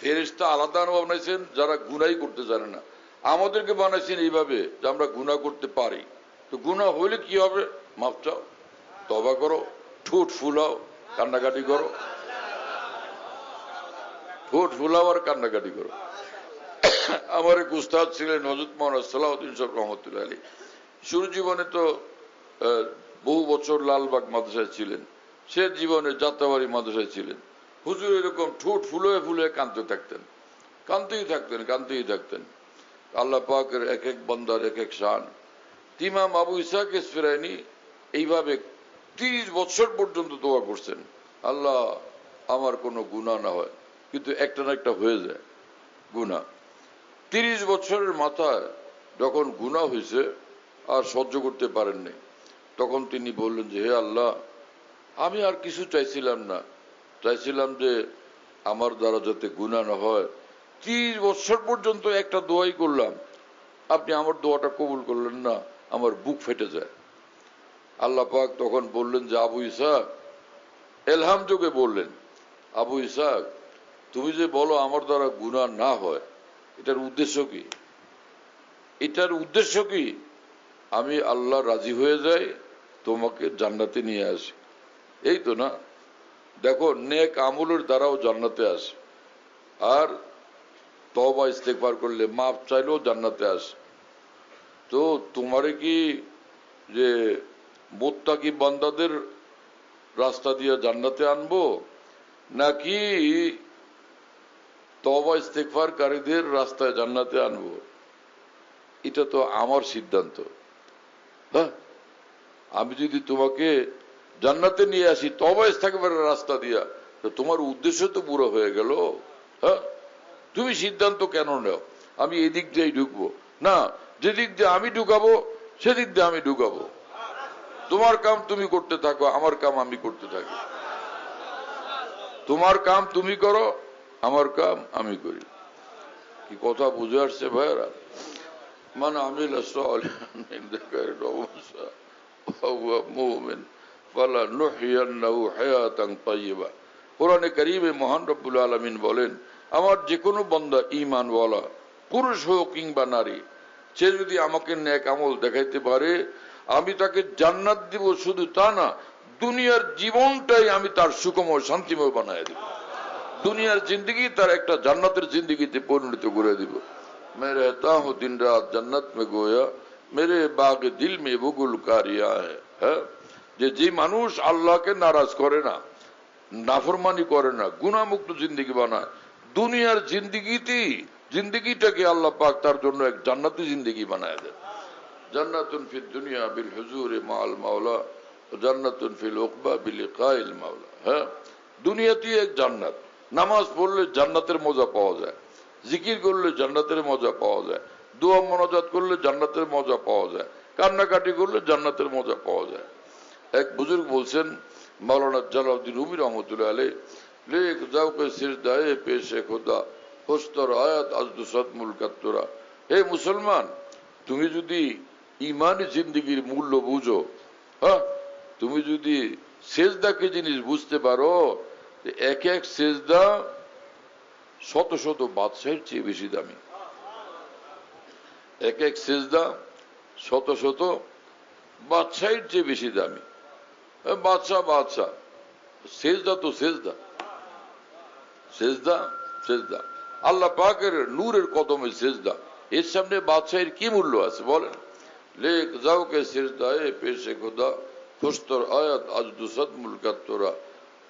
ফেরেশতা আলাদা বানাইছেন যারা গুনাহই করতে জানে না, আমাদেরকে বানাইছেন এইভাবে যে আমরা গুনাহ করতে পারি। তো গুনাহ হইলে কি হবে? মাফ চাও, তওবা করো, ঠোঁট ফুলাও, কান্নাকাটি করো, ঠোঁট ফুলাও আর কান্নাকাটি করো। আমার এক উস্তাদ ছিলেন হযরত মাওলানা সালাউদ্দিন সাহেব রহমতুল্লাহ আলাইহি। শুরু জীবনে তো বহু বছর লালবাগ মাদ্রাসায় ছিলেন, সে জীবনে যাত্রাবাড়ি মাদ্রাসায় ছিলেন। হুজুর এরকম ঠোঁট ফুলে ফুলে কাঁদতে থাকতেন, কাঁদতেই থাকতেন, কাঁদতেই থাকতেন। আল্লাহ পাকের এক এক বান্দার এক এক শান। ইমাম আবু ইসহাক ইসফিরাইনি এইভাবে 30 বছর পর্যন্ত দোয়া করছেন, আল্লাহ আমার কোনো গুনাহ না হয়, কিন্তু একটা না একটা হয়ে যায় গুনাহ। 30 বছরের মাথায় যখন গুনাহ হয়েছে আর সহ্য করতে পারেননি, তখন তিনি বললেন যে হে আল্লাহ, আমি আর কিছু চাইছিলাম না, চাইছিলাম যে আমার দ্বারা যাতে গুনাহ না হয়। 30 বছর পর্যন্ত একটা দোয়াই করলাম, আপনি আমার দোয়াটা কবুল করলেন না, আমার বুক ফেটে যায়। আল্লাহ পাক তখন বললেন যে আবু ইসহাক, এলহাম যোগে বললেন, আবু ইসহাক তুমি যে বলো আমার দ্বারা গুনাহ না হয়, এটার উদ্দেশ্য কি? এটার উদ্দেশ্য কি? আমি আল্লাহ রাজি হয়ে যাই, তোমাকে জান্নাতে নিয়ে আসি, এই তো না? দেখো নেক আমলের দ্বারাও জান্নাতে আসে, আর তওবা ইস্তেগফার করলে, মাফ চাইলেও জান্নাতে আসে। তো তোমারে কি যে মুত্তাকি বান্দাদের রাস্তা দিয়ে জান্নাতে আনবো, নাকি তওবা ইস্তেগফারকারীদের রাস্তায় জান্নাতে আনবো? এটা তো আমার সিদ্ধান্ত। হ্যাঁ, আমি যদি তোমাকে জান্নাতে নিয়ে আসি তওবা ইস্তেগফারের রাস্তা দিয়া, তো তোমার উদ্দেশ্য তো পুরো হয়ে গেল। হ্যাঁ, তুমি সিদ্ধান্ত কেন নাও আমি এদিক দিয়েই ঢুকবো? না, যেদিক দিয়ে আমি ঢুকাবো সেদিক দিয়ে আমি ঢুকাবো। তোমার কাম তুমি করতে থাকো, আমার কাম আমি করতে থাকি। তোমার কাম তুমি করো, আমার কাম আমি করি। কি কথা বুঝে আসছে ভাইরা? মান আমিলা সালিহান মিন যাকারিন ওয়া উনসা ওয়া হুয়া মুমিন ফালানুহইয়ান্নাহু হায়াতান তাইয়্যিবা। কোরআনে কারীমে মহান রব্বুল আলামিন বলেন, আমার যে কোনো বান্দা ঈমানওয়ালা, পুরুষ হোক কিংবা নারী, সে যদি আমাকে নেক আমল দেখাইতে পারে, আমি তাকে জান্নাত দিব। শুধু তা না, দুনিয়ার জীবনটাই আমি তার সুখময় শান্তিময় বানায় দিব, দুনিয়ার জিন্দগি তার একটা জান্নাতের জিন্দগিতে পরিণত করে দিব। मैं रहता हूं दिन रात जन्नत में गोया मेरे बाग दिल में बुगुल कारिया है। যে মানুষ আল্লাহকে নারাজ করে না, নাফরমানি করে না, গুনাহমুক্ত জিন্দগি বানায়, দুনিয়ার জিন্দগিটাকে আল্লাহ পাক তার জন্য এক জান্নাতি জিন্দগি বানায় দেন। জান্নাতুন ফিদ দুনিয়া বিল হুজুরে মাল মাওলা, জান্নাতুন ফিল উকবা বিলিকাইল মাওলা। হ্যাঁ, দুনিয়াতেই এক জান্নাত। নামাজ পড়লে জান্নাতের মজা পাওয়া যায়, জিকির করলে জান্নাতের মজা পাওয়া যায়, দোয়া মোনাজাত করলে জান্নাতের মজা পাওয়া যায়, কান্নাকাটি করলে জান্নাতের মজা পাওয়া যায়। এক বুজুর্গ বলছেন, মাওলানা জালালউদ্দিন রুমি রহমতুল্লাহ আলাইহি, লেক যাওকে সিজদায়ে পেশে খোদা হোস্তর আয়াত আজদুসাদ মুলকাত্তরা। হে মুসলমান, তুমি যদি ইমানি জিন্দগির মূল্য বুঝো, হ্যাঁ, তুমি যদি সেজদাকে জিনিস বুঝতে পারো, এক এক সেজদা শত শত বাদশাহের চেয়ে বেশি দামি। এক এক সেজদা শত শত বাদশাহের চেয়ে বেশি দামি। বাদশাহ সেজদা তো সেজদা, সেজদা সেজদা আল্লাহ পাকের নূরের কদমে সেজদা, এর সামনে বাদশাহের কি মূল্য আছে বলেন? লেক যাওকে সেজদায়ে পেশে খোদা খুস্তর আয়াত আজ দুসদ মুলকাত তোরা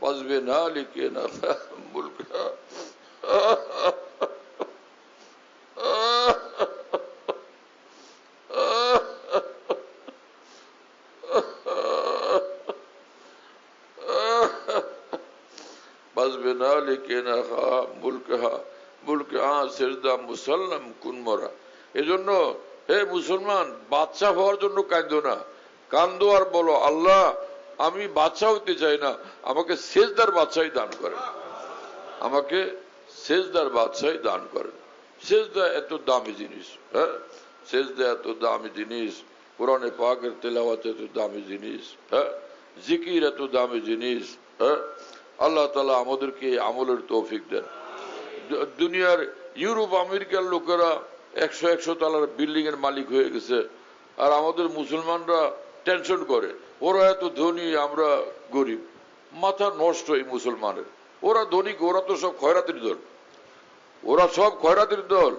পাজবে না লিখে না মুলকা। বাজবে না লিখে না খা মুলকা মুলকে সেজদা মুসাল্লাম কুন মরা। এজন্য হে মুসলমান, বাদশাহ হওয়ার জন্য কাঁদো না, কান্দো আর বলো, আল্লাহ আমি বাদশাহ হইতে চাই না, আমাকে সেজদার বাদশাহী দান করেন, আমাকে সেজদার বাদশাহী দান করেন। সেজদা এত দামি জিনিস, হ্যাঁ, সেজদা এত দামি জিনিস, কোরআনে পাকের তেলাওয়াত এত দামি জিনিস, হ্যাঁ, জিকির এত দামি জিনিস, হ্যাঁ। আল্লাহ তাআলা আমাদেরকে আমলের তৌফিক দেন। দুনিয়ার ইউরোপ আমেরিকার লোকেরা 100 তলার বিল্ডিং এর মালিক হয়ে গেছে, আর আমাদের মুসলমানরা টেনশন করে ওরা এত ধনী আমরা গরিব। মাথা নষ্ট এই মুসলমানের। ওরা ধনী, ওরা তো সব খয়রাতির দল, ওরা সব খয়রাতির দল।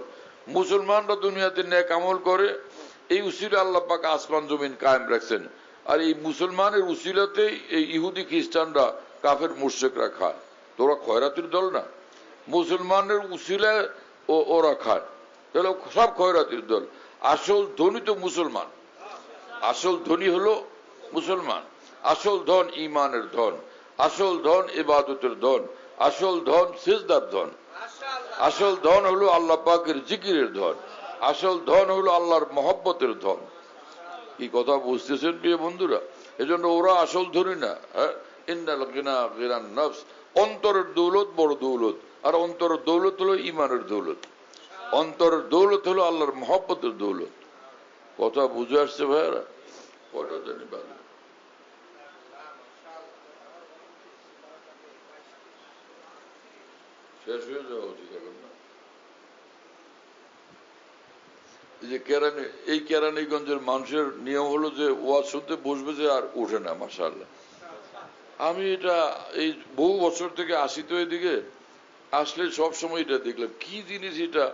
মুসলমানরা দুনিয়াতে নেক আমল করে, এই উসিলা আল্লাহ পাক আসমান জমিন কায়েম রাখছেন। আর এই মুসলমানের উসিলাতেই এই ইহুদি খ্রিস্টানরা কাফের মুশরিকরা খায়। তোরা খয়রাতির দল না, মুসলমানের উসিলায় ওরা খায়, তাহলে সব খয়রাতির দল। আসল ধনী তো মুসলমান, আসল ধনী হলো মুসলমান, আসল ধন ইমানের ধন, আসল ধন ইবাদতের ধন, আসল ধন সিজদার ধন, আসল ধন হলো আল্লাহ পাকের জিকিরের ধন, আসল ধন হলো আল্লাহর মহব্বতের ধন। কি কথা বুঝতেছেন প্রিয় বন্ধুরা? এজন্য ওরা আসল ধনী না। ইন্নাল গিনা গিনান নফস, অন্তরের দৌলত বড় দৌলত, আর অন্তরের দৌলত হলো ইমানের দৌলত, অন্তরের দৌলত হলো আল্লাহর মহব্বতের দৌলত। কথা বুঝে আসছে ভাইয়ারা? কটা জানি ভালো শেষ হয়ে যাওয়া উচিত এখন না? যে এই কেরানীগঞ্জের মানুষের নিয়ম হলো যে ওয়াজ শুনতে বসবে যে আর উঠে না। মাশাআল্লাহ, আমি এটা এই বহু বছর থেকে আসি তো এদিকে, আসলে সবসময় এটা দেখলাম। কি জিনিস এটা,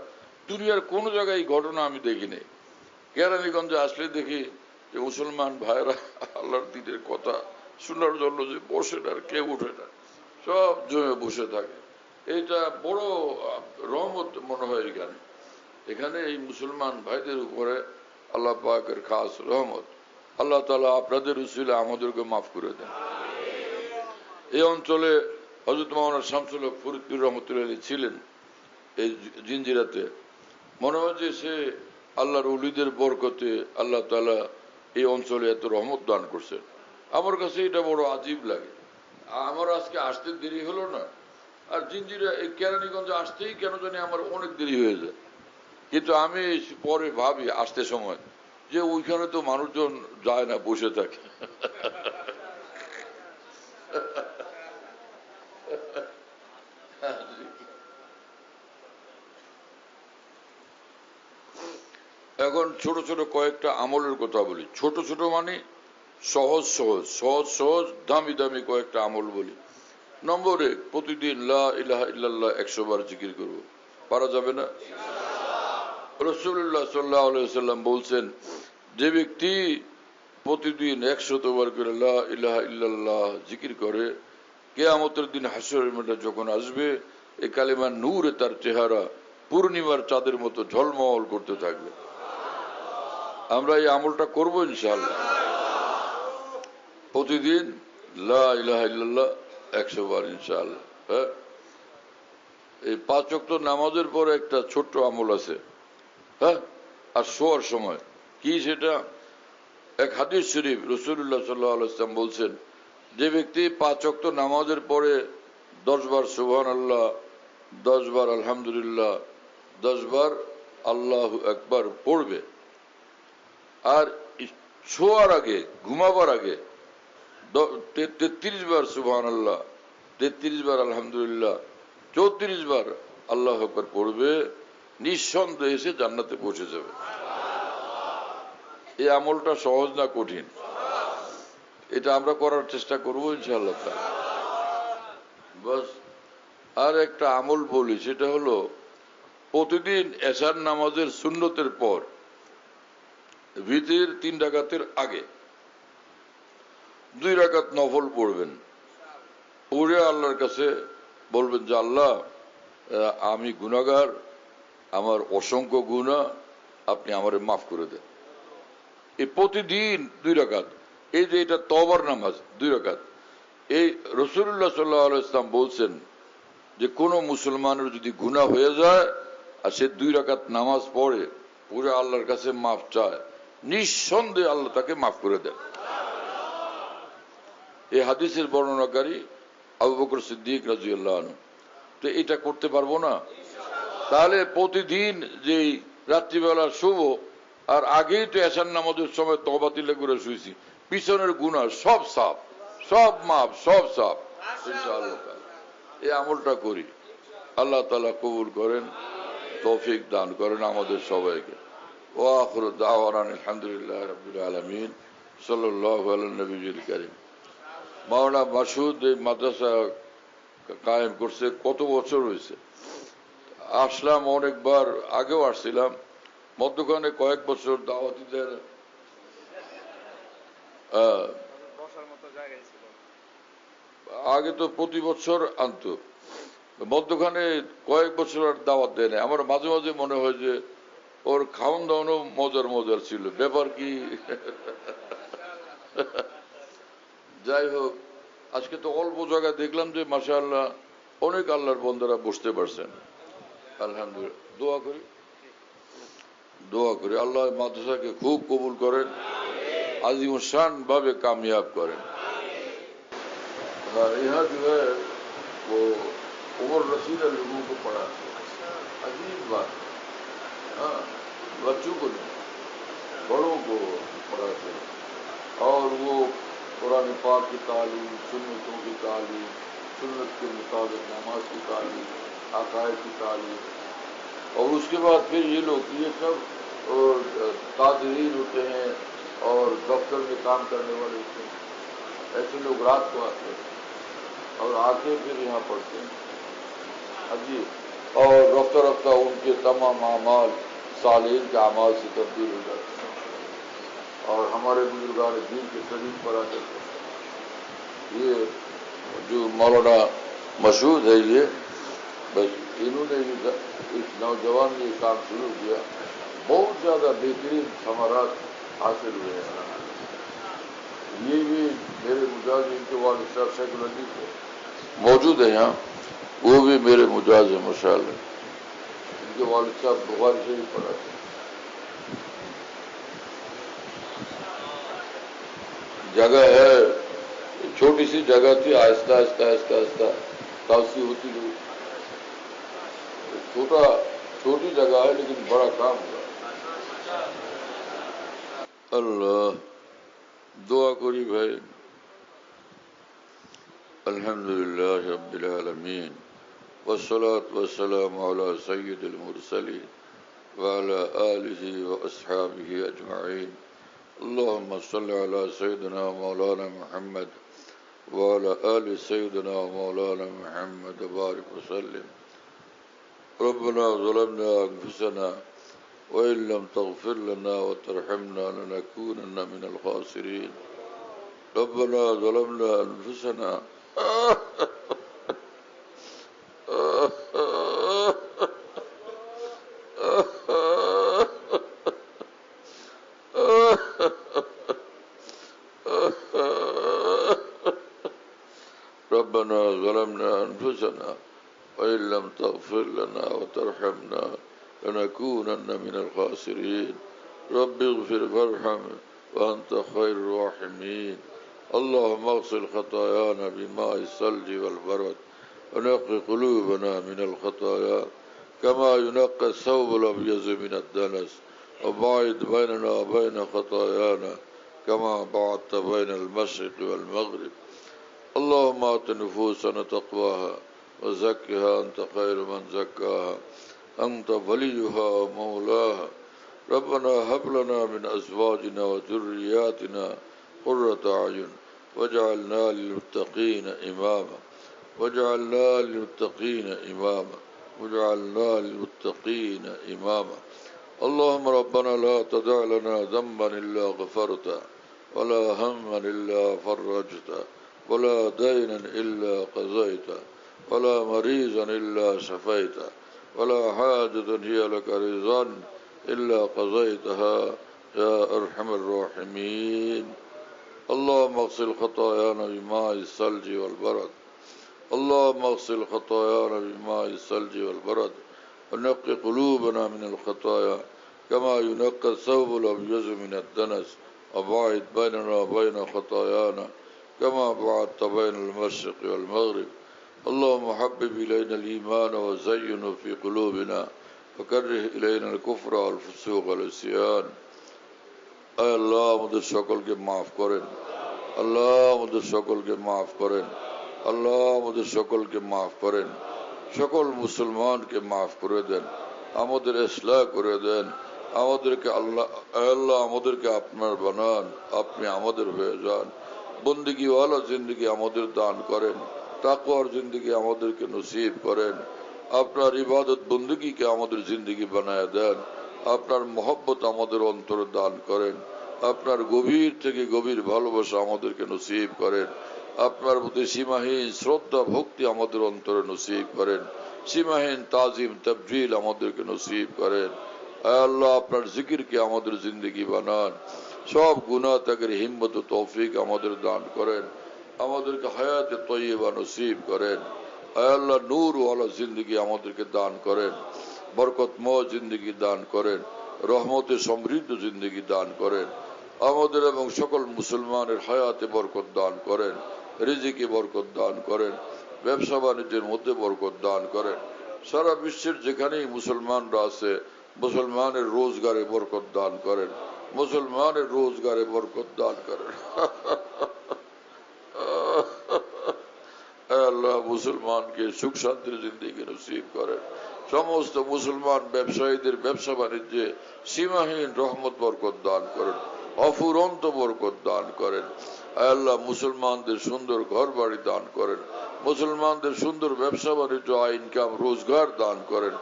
দুনিয়ার কোন জায়গায় এই ঘটনা আমি দেখিনি। কেরানীগঞ্জে আসলে দেখি যে মুসলমান ভাইরা আল্লাহর দিনের কথা শোনার জন্য যে বসে না, আর কেউ উঠে না, সব জমে বসে থাকে। এটা বড় রহমত মনে হয় এখানে। এখানে এই মুসলমান ভাইদের উপরে আল্লাহ পাকের খাস রহমত। আল্লাহ তাআলা আপনাদের উসিলা আমাদেরকে মাফ করে দেন। এই অঞ্চলে হযরত মাওলানা শামসুল হক ফরিদপুর রহমতুল্লাহ আলাইহি ছিলেন এই জিঞ্জিরাতে। মনে হয় যে সে আল্লাহর ওলিদের বরকতে আল্লাহ তাআলা এই অঞ্চলে এত রহমত দান করছেন। আমার কাছে এটা বড় আজীব লাগে। আমার আজকে আসতে দেরি হলো না, আর জিঞ্জিরা এই কেরানীগঞ্জে আসতেই কেন জানি আমার অনেক দেরি হয়ে যায়। কিন্তু আমি পরে ভাবি আসতে সময় যে ওইখানে তো মানুষজন যায় না, বসে থাকে। এখন ছোট ছোট কয়েকটা আমলের কথা বলি। ছোট ছোট মানে সহজ সহজ সহজ সহজ দামি দামি কয়েকটা আমল বলি। নম্বর 1, প্রতিদিন লা ইলাহা ইল্লাল্লাহ 100 বার জিকির করব। পারা যাবে না? রাসূলুল্লাহ সাল্লাল্লাহু আলাইহি ওয়াসাল্লাম বলছেন, যে ব্যক্তি প্রতিদিন 100 বার করে লা ইলাহা ইল্লাল্লাহ জিকির করে, কিয়ামতের দিন হাসরের মাঠে যখন আসবে, এই কালিমার নূরে তার চেহারা পূর্ণিমার চাঁদের মতো ঝলমল করতে থাকবে। আমরা এই আমলটা করব ইনশাআল্লাহ। প্রতিদিন লা ইলাহা ইল্লাল্লাহ 100 বার ইনশাআল্লাহ। হ্যাঁ, এই 5 ওয়াক্ত নামাজের পরে একটা ছোট্ট আমল আছে। হ্যাঁ, আর শোয়ার সময় কি সেটা? এক হাদিস শরীফ রাসূলুল্লাহ সাল্লাল্লাহু আলাইহি ওয়াসাল্লাম বলছেন, যে ব্যক্তি 5 ওয়াক্ত নামাজের পরে 10 বার সুবহানাল্লাহ, 10 বার আলহামদুলিল্লাহ, 10 বার আল্লাহু আকবার পড়বে, আর শোয়ার আগে, ঘুমাবার আগে 33 বার সুবহানাল্লাহ, 33 বার আলহামদুলিল্লাহ, 34 বার আল্লাহু আকবার পড়বে, নিঃসন্দেহে সে জান্নাতে পৌঁছে যাবে। এই আমলটা সহজ না কঠিন? এটা আমরা করার চেষ্টা করবো ইনশাআল্লাহ। বাস, আর একটা আমল বলি, সেটা হলো প্রতিদিন এশার নামাজের সুন্নতের পর ভিতরের 3 রাকাতের আগে 2 রাকাত নফল পড়বেন। পড়ে আল্লাহর কাছে বলবেন যে, আল্লাহ, আমি গুনাহগার, আমার অসংখ্য গুনাহ, আপনি আমারে মাফ করে দেন। এই প্রতিদিন 2 রাকাত, এই যে এটা তওবার নামাজ 2 রাকাত, এই রাসূলুল্লাহ সাল্লাল্লাহু আলাইহি ওয়াসাল্লাম বলছেন যে কোন মুসলমানের যদি গুনাহ হয়ে যায় আর সে 2 রাকাত নামাজ পড়ে, পুরো আল্লাহর কাছে মাফ চায়, নিঃসন্দেহে আল্লাহ তাকে মাফ করে দেন। এই হাদিসের বর্ণনাকারী আবু বকর সিদ্দিক রাদিয়াল্লাহু আনহু। তো এটা করতে পারবো না? তাহলে প্রতিদিন যেই রাত্রিবেলা শুভ, আর আগেই তো এশার নামাজের সময় তওবা তিলে করে শুয়েছি, পিছনের গুনাহ সব সাফ, সব মাফ, সব সাফ ইনশাআল্লাহ। এই আমলটা করি, আল্লাহ তাআলা কবুল করেন, তৌফিক দান করেন আমাদের সবাইকে। ওয়া আখিরু দাওয়ানা আলহামদুলিল্লাহি রাব্বিল আলামিন, সাল্লাল্লাহু আলা নবিয়্যিল কারীম। মাওলানা মাসুদ এই মাদ্রাসা কায়েম করছে কত বছর হয়েছে? আসলাম অনেকবার, আগেও আসছিলাম, মধ্যখানে কয়েক বছর দাওয়াতীদের আগে তো প্রতি বছর আনতো, মধ্যখানে কয়েক বছর আর দাওয়াত দেয় না। আমার মাঝে মাঝে মনে হয় যে ওর খাওয়ান দাওয়ানো মজার মজার ছিল, ব্যাপার কি? যাই হোক, আজকে তো অল্প জায়গায় দেখলাম যে মাশাআল্লাহ অনেক আল্লাহর বন্দারা বসতে পারছেন, আলহামদুলিল্লাহ। দোয়া করি আল্লাহ মাদ্রাসাকে খুব কবুল করেন, आजीमुशान भावे कामयाब करें। हाँ, यहाँ जो है वो उमर रशीद लोगों को पढ़ा, अजीब बात। हाँ, बच्चों को नहीं, बड़ों को पढ़ाते, और वो कुरान पाक की तालीम, सुन्नतों की तालीम, सुन्नत के मुताबिक नमाज की तालीम, अकायद की तालीम, और उसके बाद फिर ये लोग ये सब ताजरीन होते हैं और दफ्तर में काम करने वाले होते हैं, ऐसे लोग रात को आते हैं और आके फिर यहाँ पढ़ते हैं। अजीब, और रफ्ता रफ्ता उनके तमाम अमाल सालीन के अमाल से तब्दील हो जाते हैं और हमारे बुजुर्गान दीन के शरीफ पर आ जाते हैं। ये जो मौलाना मशहूद है, ये बस इन्होंने इस नौजवान ने काम शुरू किया, बहुत ज्यादा बेहतरीन समारात हासिल हुए हैं। ये भी मेरे मुजाज, इनके वालिद साहब शेखुल अजीज मौजूद है यहाँ, वो भी मेरे मुजाज है माशाअल्लाह। इनके वालिद साहब बुखारी शरीफ पढ़ाते हैं। जगह है, छोटी सी जगह थी, आहिस्ता आहिस्ता आहिस्ता आहिस्ता तासी होती गई। छोटी जगह है लेकिन बड़ा काम हुआ। अल्लाह, दुआ करी भाई। अल्हम्दुलिल्लाह रब्बिल आलमीन, वस्सलातु वस्सलामु अला सय्यिदिल मुरसलीन व अला आलिहि व अस्हाबिहि अजमाइन। اللهم صل على سيدنا مولانا محمد وعلى آل سيدنا مولانا محمد وبارك وسلم. ربنا ظلمنا أنفسنا وإن لم تغفر لنا وترحمنا لنكونن من الخاسرين. ربنا ظلمنا أنفسنا ربنا ظلمنا أنفسنا وإن لم تغفر لنا وترحمنا لنكونن من الخاسرين. رب اغفر وارحم وأنت خير الراحمين. اللهم اغسل خطايانا بماء الثلج والبرد ونقي قلوبنا من الخطايا كما ينقى الثوب الأبيض من الدنس وباعد بيننا وبين خطايانا كما بعدت بين المشرق والمغرب. اللهم آت نفوسنا تقواها وزكها أنت خير من زكاها أنت وليها ومولاها. ربنا هب لنا من أزواجنا وذرياتنا قرة أعين واجعلنا للمتقين إماما واجعلنا للمتقين إماما واجعلنا للمتقين إماما. اللهم ربنا لا تدع لنا ذنبا إلا غفرته ولا هما إلا فرجته ولا دينا إلا قضيته ولا مريضا إلا شفيته ولا حاجة هي لك رضا إلا قضيتها يا أرحم الراحمين. اللهم اغسل خطايانا بماء الثلج والبرد اللهم اغسل خطايانا بماء الثلج والبرد ونقي قلوبنا من الخطايا كما ينقى الثوب الأبيض من الدنس وباعد بيننا وبين خطايانا كما بعدت بين المشرق والمغرب. اللهم حبب إلينا الإيمان وزينه في قلوبنا وكره إلينا الكفر والفسوق والعصيان. أي الله আমাদের সকলকে মাফ করেন। আল্লাহ আমাদের সকলকে মাফ করেন। আল্লাহ আমাদের সকলকে মাফ করেন। সকল মুসলমানকে মাফ করে দেন, আমাদের ইসলাহ করে দেন। আমাদেরকে আল্লাহ আমাদেরকে আপনার বানান, আপনি আমাদের হয়ে যান। বন্দেগীওয়ালা জিন্দগি আমাদের দান করেন, তাকওয়ার জিন্দগি আমাদেরকে নসিব করেন। আপনার ইবাদত বন্দেগীকে আমাদের জিন্দগি বানায় দেন। আপনার মহব্বত আমাদের অন্তরে দান করেন। আপনার গভীর থেকে গভীর ভালোবাসা আমাদেরকে নসিব করেন। আপনার প্রতি সীমাহীন শ্রদ্ধা ভক্তি আমাদের অন্তরে নসিব করেন। সীমাহীন তাজিম তাবজিল আমাদেরকে নসিব করেন। আয় আল্লাহ আপনার জিকিরকে আমাদের জিন্দগি বানান। সব গুনাহ ত্যাগের হিম্মত ও তৌফিক আমাদের দান করেন। আমাদেরকে হায়াতে তয়্যিবা নসিব করেন। আয় আল্লাহ নূর ওয়ালা জিন্দগি আমাদেরকে দান করেন, বরকতময় জিন্দগি দান করেন, রহমতে সমৃদ্ধ জিন্দগি দান করেন। আমাদের এবং সকল মুসলমানের হায়াতে বরকত দান করেন, রিজিকে বরকত দান করেন, ব্যবসা বাণিজ্যের মধ্যে বরকত দান করেন। সারা বিশ্বের যেখানেই মুসলমানরা আছে মুসলমানের রোজগারে বরকত দান করেন, মুসলমানের রোজগারে বরকত দান করেন। আল্লাহ মুসলমানকে সুখ শান্তির জিন্দেগি নসিব করেন। সমস্ত মুসলমান ব্যবসায়ীদের ব্যবসা বাণিজ্যে সীমাহীন রহমত বরকত দান করেন, অফুরন্ত বরকত দান করেন। আল্লাহ মুসলমানদের সুন্দর ঘর বাড়ি দান করেন, মুসলমানদের সুন্দর ব্যবসা বাণিজ্য ইনকাম রোজগার দান করেন,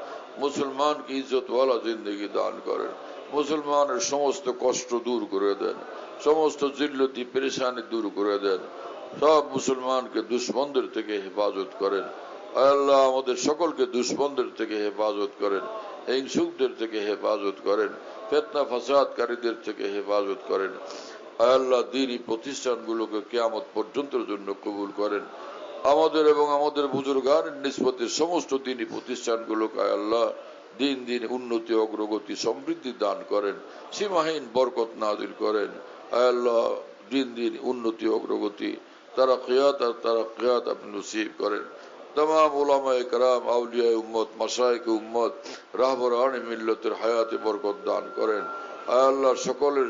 মুসলমানকে ইজ্জতওয়ালা জিন্দেগি দান করেন। মুসলমানের সমস্ত কষ্ট দূর করে দেন, সমস্ত জিল্লতি পেরেশানি দূর করে দেন। সব মুসলমানকে দুশ্মনদের থেকে হেফাজত করেন। আল্লাহ আমাদের সকলকে দুশ্মনদের থেকে হেফাজত করেন, হিংসুকদের থেকে হেফাজত করেন, ফিতনা ফাসাদকারীদের থেকে হেফাজত করেন। আল্লাহ দ্বীনি প্রতিষ্ঠানগুলোকে কিয়ামত পর্যন্তের জন্য কবুল করেন। আমাদের এবং আমাদের বুজুর্গানের নিসবতে সমস্ত দ্বীনি প্রতিষ্ঠানগুলোকে আল্লাহ দিন দিন উন্নতি অগ্রগতি সমৃদ্ধি দান করেন, সীমাহীন বরকত নাজিল করেন। আল্লাহ দিন দিন উন্নতি অগ্রগতি তারাকিয়াত আর তারাকিয়াত আপনি নসিব করেন। तमाम उलामाए कराम আউলিয়া উম্মত মাশায়েখ উম্মত রাহবরানে মিল্লতের হায়াতে বরকত দান করেন। আল্লাহ সকলের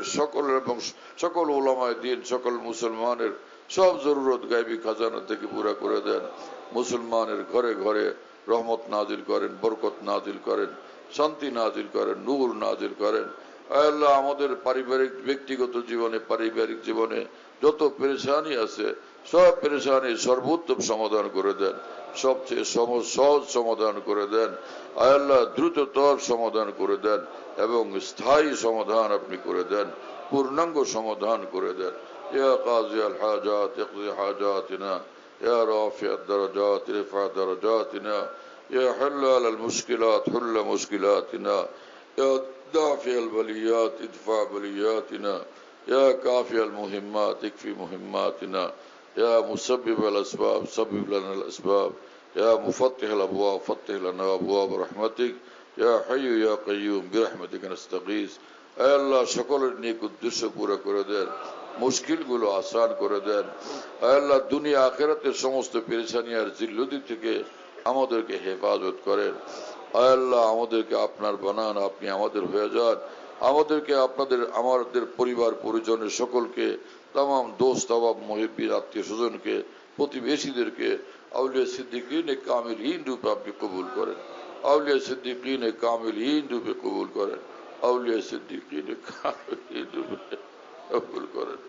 এবং সকল উলামায়ে দ্বীন সকল মুসলমানের সব জরুরত গায়বী খাজানা থেকে পুরা করে দেন। মুসলমানের ঘরে ঘরে রহমত নাজিল করেন, বরকত নাজিল করেন, শান্তি নাজিল করেন, নূর নাজিল করেন। আয় আল্লাহ আমাদের পারিবারিক ব্যক্তিগত জীবনে পারিবারিক জীবনে যত পেরেশানি আছে সব পেরেশানি সর্বোত্তম সমাধান করে দেন, সবচেয়ে সহজ সমাধান করে দেন। আয় আল্লাহ দ্রুততর সমাধান করে দেন এবং স্থায়ী সমাধান আপনি করে দেন, পূর্ণাঙ্গ সমাধান করে দেন। ইয়া কাযী আল হাজাত ইকদি হাজাতিনা, ইয়া রাফি আদ দারাজাত ইরফা দারাজাতিনা, ইয়া হাল্লাল আল মুশকিলাত হুল্লা মুশকিলাতিনা, ইয়া دافع البليات ادفع بلياتنا، يا كافي المهمات اكفي مهماتنا، يا مسبب الأسباب سبب لنا الأسباب، يا مفتح الأبواب فتح لنا أبواب رحمتك، يا حي يا قيوم برحمتك نستغيث। اے اللہ সকলের নেক উদ্দেশ্য পুরো করে দেন, মুশকিলগুলো আসান করে দেন। اے اللہ দুনিয়া আখিরাতের সমস্ত পেরেশানি আর জিল্লতি থেকে আমাদেরকে হেফাজত করেন। আয় আল্লাহ আমাদেরকে আপনার বানান, আপনি আমাদের হয়ে যান, আমাদেরকে আপনাদের আমাদের পরিবার পরিজনের সকলকে তামাম দোস্ত আবাব মুহিব্বিন আত্মীয় স্বজনকে প্রতিবেশীদেরকে আউলিয়া সিদ্দিকিন কামিলহীন রূপে আপনি কবুল করেন, আউলিয়া সিদ্দিকিন কামিলহীন রূপে কবুল করেন, আউলিয়া সিদ্দিকিন কামিলহীন রূপে কবুল করেন।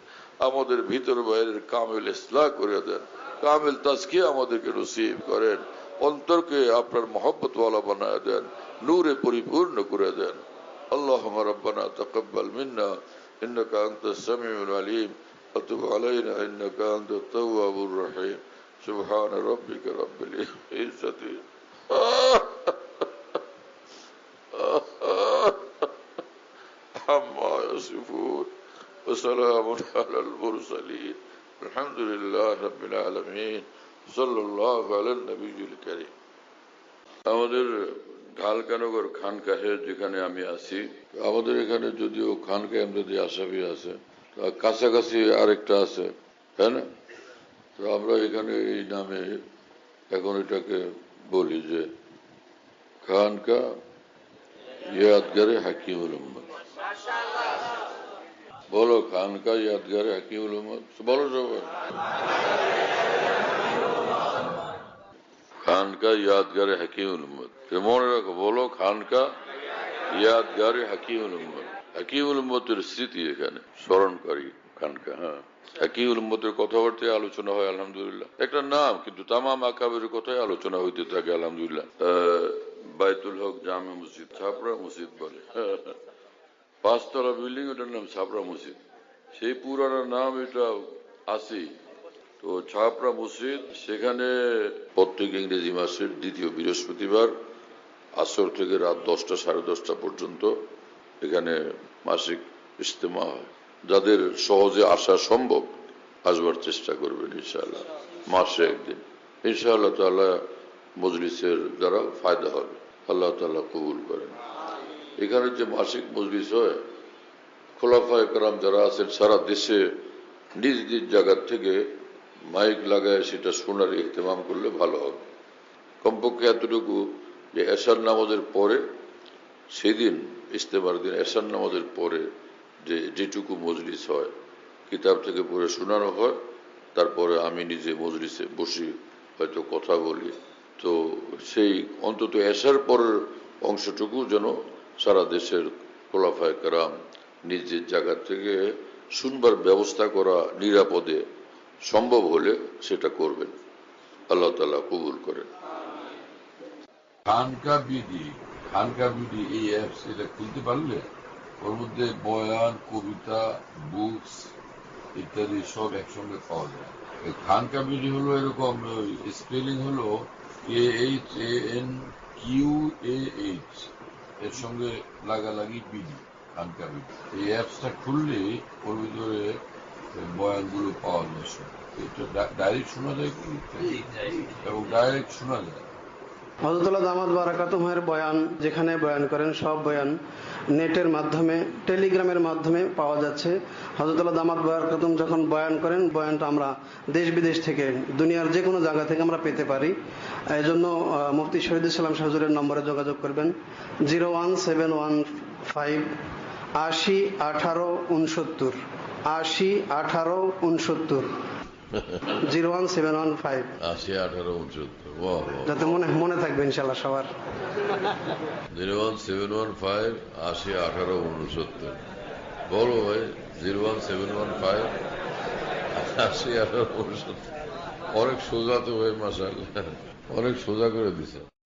আমাদের ভিতর বাইরের কামিল ইসলাহ করে দেন, কামিল তাজকিয়া আমাদেরকে নসিব করেন, অন্তরকে আপনার মহব্বত ওয়ালা বানায় দেন, নূরে পরিপূর্ণ করে দেন। আল্লাহুম্মা রাব্বানা তাকাব্বাল মিন্না ইন্নাকা আনতাস সামিউল আলিম ওয়া তুব আলাইনা ইন্নাকা আনতাত তাওয়াবুর রহিম। সুবহান রাব্বিকা রাব্বিল ইজ্জাতি আম্মা ইয়াসিফুন ওয়া সালামুন আলাল মুরসালিন আলহামদুলিল্লাহি রাব্বিল আলামিন সাল্লাল্লাহু আলান নবিয়্যিল কারীম। আমাদের ঢালকানগর খানকাহে যেখানে আমি আছি, আমাদের এখানে যদিও খানকাহ এমদাদি আশরাফি আছে, কাছাকাছি আরেকটা আছে, তাই না? তো আমরা এখানে এই নামে এখন এটাকে বলি যে খানকা ইয়াদগারে হাকিমুল উম্মত। বলো খানকা ইয়াদগারে হাকিমুল উম্মত, বলো সবাই। খানকা ইয়াদগারে হাকিমুল উম্মত, মনে রাখো, বলো খানকা ইয়াদগারে হাকিমুল উম্মত। হাকিমুল উম্মতের স্মৃতি এখানে স্মরণকারী খানকা। হ্যাঁ, হাকিমুল উম্মতের কথাবার্তায় আলোচনা হয় আলহামদুলিল্লাহ, একটা নাম, কিন্তু তামাম আকাবের কথাই আলোচনা হইতে থাকে আলহামদুলিল্লাহ। বাইতুল হক জামে মসজিদ, ছাপড়া মসজিদ বলে, 5 তলা বিল্ডিং, ওটার নাম ছাপড়া মসজিদ। সেই পুরানো নাম এটা আছে। তো ছাপড়া মসজিদ, সেখানে প্রত্যেক ইংরেজি মাসের দ্বিতীয় বৃহস্পতিবার আসর থেকে রাত 10টা সাড়ে 10টা পর্যন্ত এখানে মাসিক ইজতেমা হয়। যাদের সহজে আসা সম্ভব আসবার চেষ্টা করবেন ইনশাআল্লাহ, মাসে একদিন ইনশাআল্লাহ তাআলা মজলিসের দ্বারা ফায়দা হবে, আল্লাহ তাআলা কবুল করেন। এখানে যে মাসিক মজলিস হয়, খোলাফায়ে কেরাম যারা আছেন সারা দেশে নিজ নিজ জায়গা থেকে মাইক লাগায় সেটা শোনার ইহতেমাম করলে ভালো হবে। কমপক্ষে এতটুকু যে এশার নামাজের পরে, সেদিন ইজতেমার দিন এশার নামাজের পরে যেটুকু মজলিস হয়, কিতাব থেকে পড়ে শোনানো হয়, তারপরে আমি নিজে মজলিসে বসি, হয়তো কথা বলি। তো সেই অন্তত এশার পরের অংশটুকু যেন সারা দেশের খোলাফায়ে কেরাম নিজের জায়গা থেকে শুনবার ব্যবস্থা করা নিরাপদে সম্ভব হলে সেটা করবেন, আল্লাহ তাআলা কবুল করেন। খানকা বিডি এই অ্যাপস, এটা খুলতে পারলে ওর মধ্যে বয়ান, কবিতা, বুকস ইত্যাদি সব একসঙ্গে পাওয়া যায়। খানকা বিডি হলো এরকম, স্পেলিং হলো KHANQAH, এর সঙ্গে লাগালাগি বিডি, খানকা বিডি। এই অ্যাপসটা খুললে ওর ভিতরে বয়ানগুলো পাওয়া যায়, এটা ডাইরেক্ট শোনা যায় এবং ডাইরেক্ট শোনা যায়। হযরতুল্লাহ দামাত বারাকাতুহুর বয়ান, যেখানে বয়ান করেন, সব বয়ান নেটের মাধ্যমে, টেলিগ্রামের মাধ্যমে পাওয়া যাচ্ছে। হযরতুল্লাহ দামাত বারাকাতুহু যখন বয়ান করেন, বয়ানটা আমরা দেশ বিদেশ থেকে, দুনিয়ার যে কোনো জায়গা থেকে আমরা পেতে পারি। এই জন্য মুফতি শহীদুল ইসলাম হুজুরের নম্বরে যোগাযোগ করবেন, 01715 80 18 69, 80 18 69। 01715 80 18 69 বাহ বাহ যাতে মনে থাকবে ইনশাল্লাহ সবার। 01715 80 18 69 বলো ভাই 01715 80 18 69 অনেক সোজা তো ভাই মাশাআল্লাহ অনেক সোজা করে দিছে।